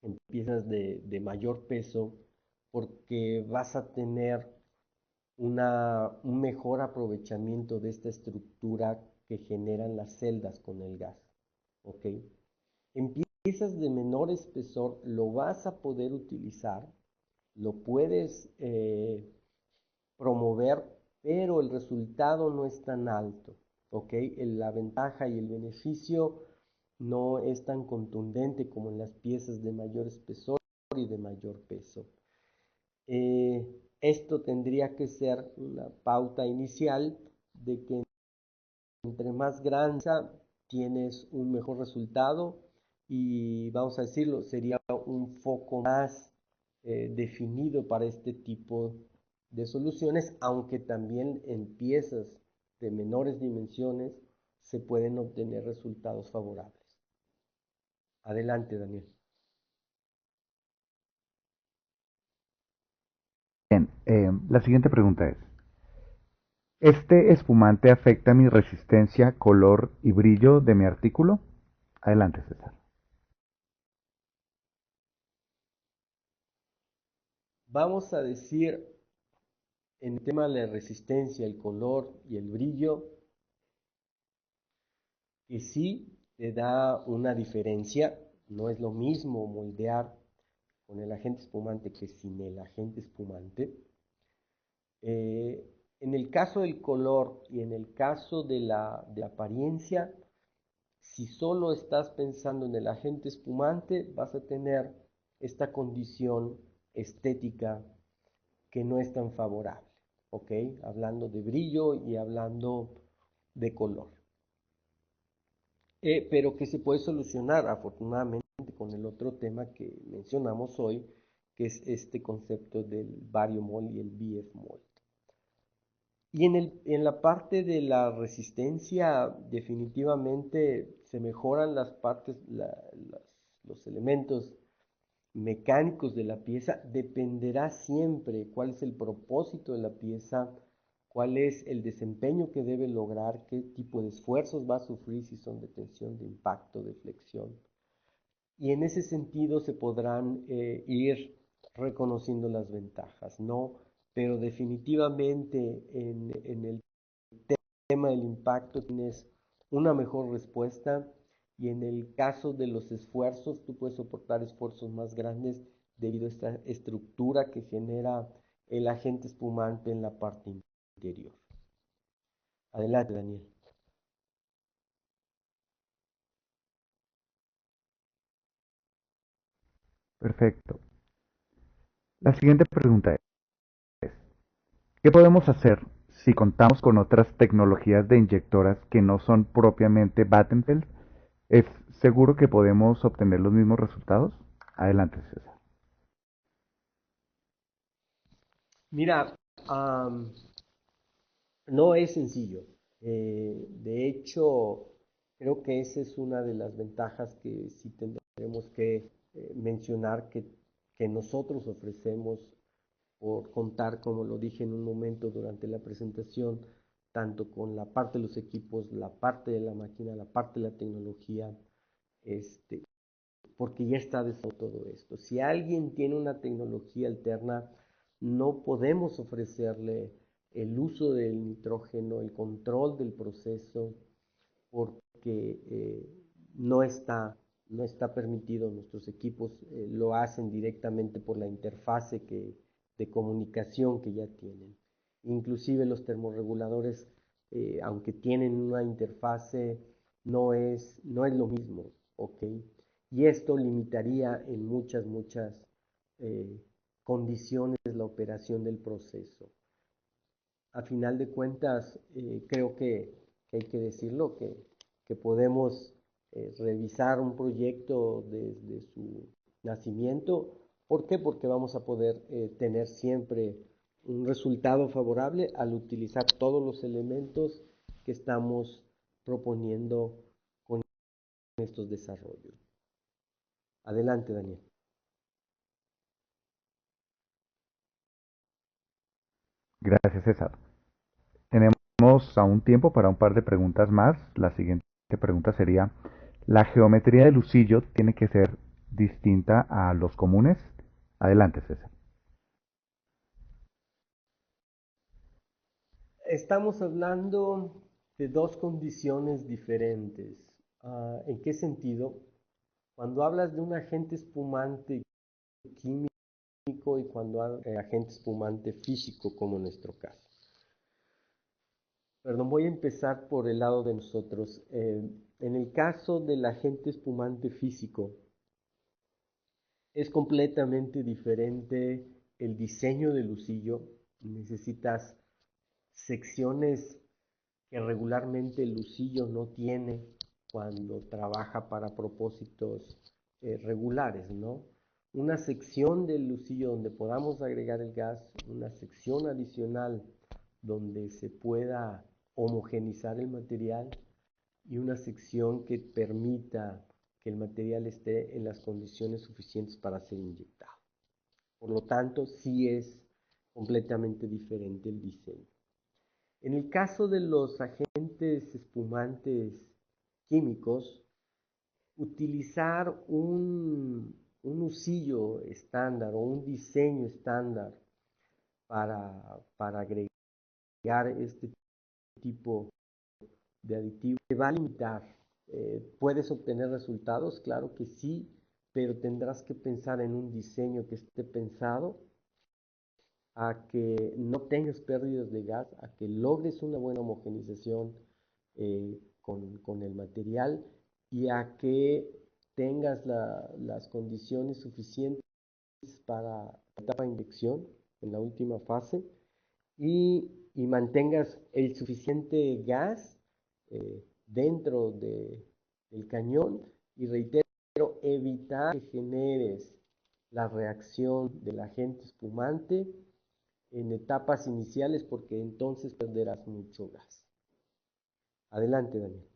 en piezas de mayor peso, porque vas a tener un mejor aprovechamiento de esta estructura que generan las celdas con el gas. ¿Ok? En piezas de menor espesor lo vas a poder utilizar, lo puedes promover, pero el resultado no es tan alto. ¿Ok? La ventaja y el beneficio no es tan contundente como en las piezas de mayor espesor y de mayor peso. Esto tendría que ser una pauta inicial de que entre más grande tienes un mejor resultado y vamos a decirlo, sería un foco más definido para este tipo de soluciones, aunque también en piezas de menores dimensiones se pueden obtener resultados favorables. Adelante, Daniel. Bien, la siguiente pregunta es, ¿este espumante afecta mi resistencia, color y brillo de mi artículo? Adelante, César. Vamos a decir en el tema de la resistencia, el color y el brillo, que sí te da una diferencia. No es lo mismo moldear con el agente espumante que sin el agente espumante. En el caso del color y en el caso de la apariencia, si solo estás pensando en el agente espumante, vas a tener esta condición estética que no es tan favorable, ¿ok? Hablando de brillo y hablando de color. Pero que se puede solucionar afortunadamente con el otro tema que mencionamos hoy, que es este concepto del variomol y el BF-mol. Y en la parte de la resistencia, definitivamente se mejoran las partes, los elementos mecánicos de la pieza. Dependerá siempre cuál es el propósito de la pieza, cuál es el desempeño que debe lograr, qué tipo de esfuerzos va a sufrir, si son de tensión, de impacto, de flexión. Y en ese sentido se podrán ir reconociendo las ventajas, ¿no? Pero definitivamente en el tema del impacto tienes una mejor respuesta y en el caso de los esfuerzos tú puedes soportar esfuerzos más grandes debido a esta estructura que genera el agente espumante en la parte interior. Adelante, Daniel. Perfecto. La siguiente pregunta es, ¿qué podemos hacer si contamos con otras tecnologías de inyectoras que no son propiamente Vattenfeld? ¿Es seguro que podemos obtener los mismos resultados? Adelante, César. Mira, no es sencillo. De hecho, creo que esa es una de las ventajas que sí tendremos que mencionar que nosotros ofrecemos por contar, como lo dije en un momento durante la presentación, tanto con la parte de los equipos, la parte de la máquina, la parte de la tecnología, porque ya está desarrollado todo esto. Si alguien tiene una tecnología alterna, no podemos ofrecerle el uso del nitrógeno, el control del proceso, porque no está permitido. Nuestros equipos lo hacen directamente por la interfase de comunicación que ya tienen. Inclusive los termorreguladores, aunque tienen una interfase, no es lo mismo, ¿ok? Y esto limitaría en muchas eh, condiciones la operación del proceso. A final de cuentas, creo que hay que decirlo, que podemos revisar un proyecto desde su nacimiento. ¿Por qué? Porque vamos a poder tener siempre un resultado favorable al utilizar todos los elementos que estamos proponiendo con estos desarrollos. Adelante, Daniel. Gracias, César. Tenemos aún tiempo para un par de preguntas más. La siguiente pregunta sería, ¿la geometría del lucillo tiene que ser distinta a los comunes? Adelante, César. Estamos hablando de dos condiciones diferentes. ¿En qué sentido? Cuando hablas de un agente espumante químico y cuando hablas de agente espumante físico, como en nuestro caso. Perdón, voy a empezar por el lado de nosotros. En el caso del agente espumante físico, es completamente diferente el diseño del lucillo. Necesitas secciones que regularmente el lucillo no tiene cuando trabaja para propósitos regulares, ¿no? Una sección del lucillo donde podamos agregar el gas, una sección adicional donde se pueda homogenizar el material y una sección que permita que el material esté en las condiciones suficientes para ser inyectado. Por lo tanto, sí es completamente diferente el diseño. En el caso de los agentes espumantes químicos, utilizar un usillo estándar o un diseño estándar para agregar este tipo de aditivos te va a limitar. ¿Puedes obtener resultados? Claro que sí, pero tendrás que pensar en un diseño que esté pensado a que no tengas pérdidas de gas, a que logres una buena homogenización con el material y a que tengas las condiciones suficientes para la etapa de inyección en la última fase y mantengas el suficiente gas dentro del cañón y reitero, evitar que generes la reacción del agente espumante en etapas iniciales porque entonces perderás mucho gas. Adelante, Daniel.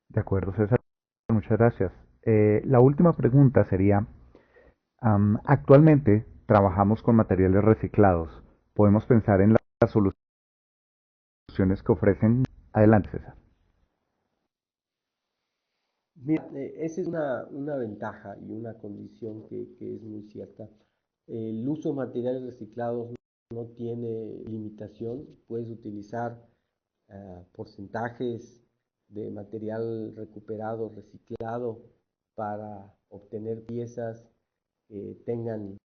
De acuerdo, César. Muchas gracias. La última pregunta sería, actualmente trabajamos con materiales reciclados. ¿Podemos pensar en las soluciones que ofrecen? Adelante, César. Mira, esa es una ventaja y una condición que es muy cierta. El uso de materiales reciclados no tiene limitación. Puedes utilizar porcentajes de material recuperado, reciclado, para obtener piezas que tengan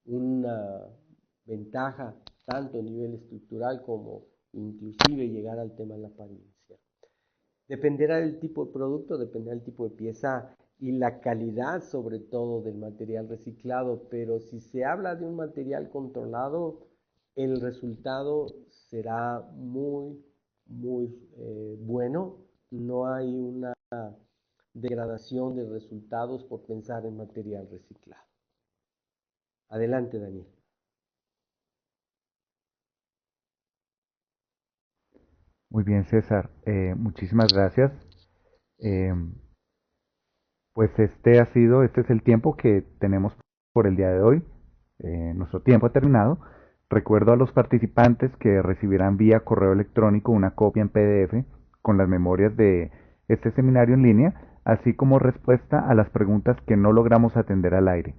una ventaja tanto a nivel estructural como inclusive llegar al tema de la apariencia. Dependerá del tipo de producto, dependerá del tipo de pieza y la calidad sobre todo del material reciclado, pero si se habla de un material controlado, el resultado será muy bueno. No hay una degradación de resultados por pensar en material reciclado. Adelante, Daniel. Muy bien, César. Muchísimas gracias. Eh, pues este es el tiempo que tenemos por el día de hoy. nuestro tiempo ha terminado. Recuerdo a los participantes que recibirán vía correo electrónico una copia en PDF con las memorias de este seminario en línea, así como respuesta a las preguntas que no logramos atender al aire.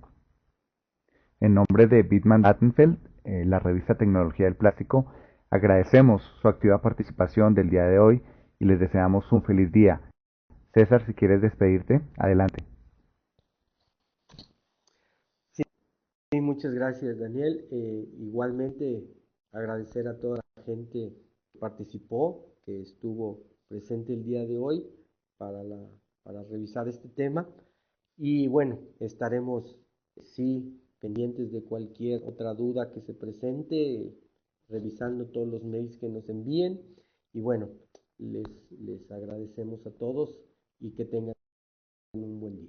En nombre de Bitman Attenfeld, la revista Tecnología del Plástico, agradecemos su activa participación del día de hoy y les deseamos un feliz día. César, si quieres despedirte, adelante. Sí, muchas gracias, Daniel. Igualmente, agradecer a toda la gente que participó, que estuvo presente el día de hoy para, para revisar este tema. Y bueno, estaremos, sí, pendientes de cualquier otra duda que se presente, revisando todos los mails que nos envíen. Y bueno, les agradecemos a todos y que tengan un buen día.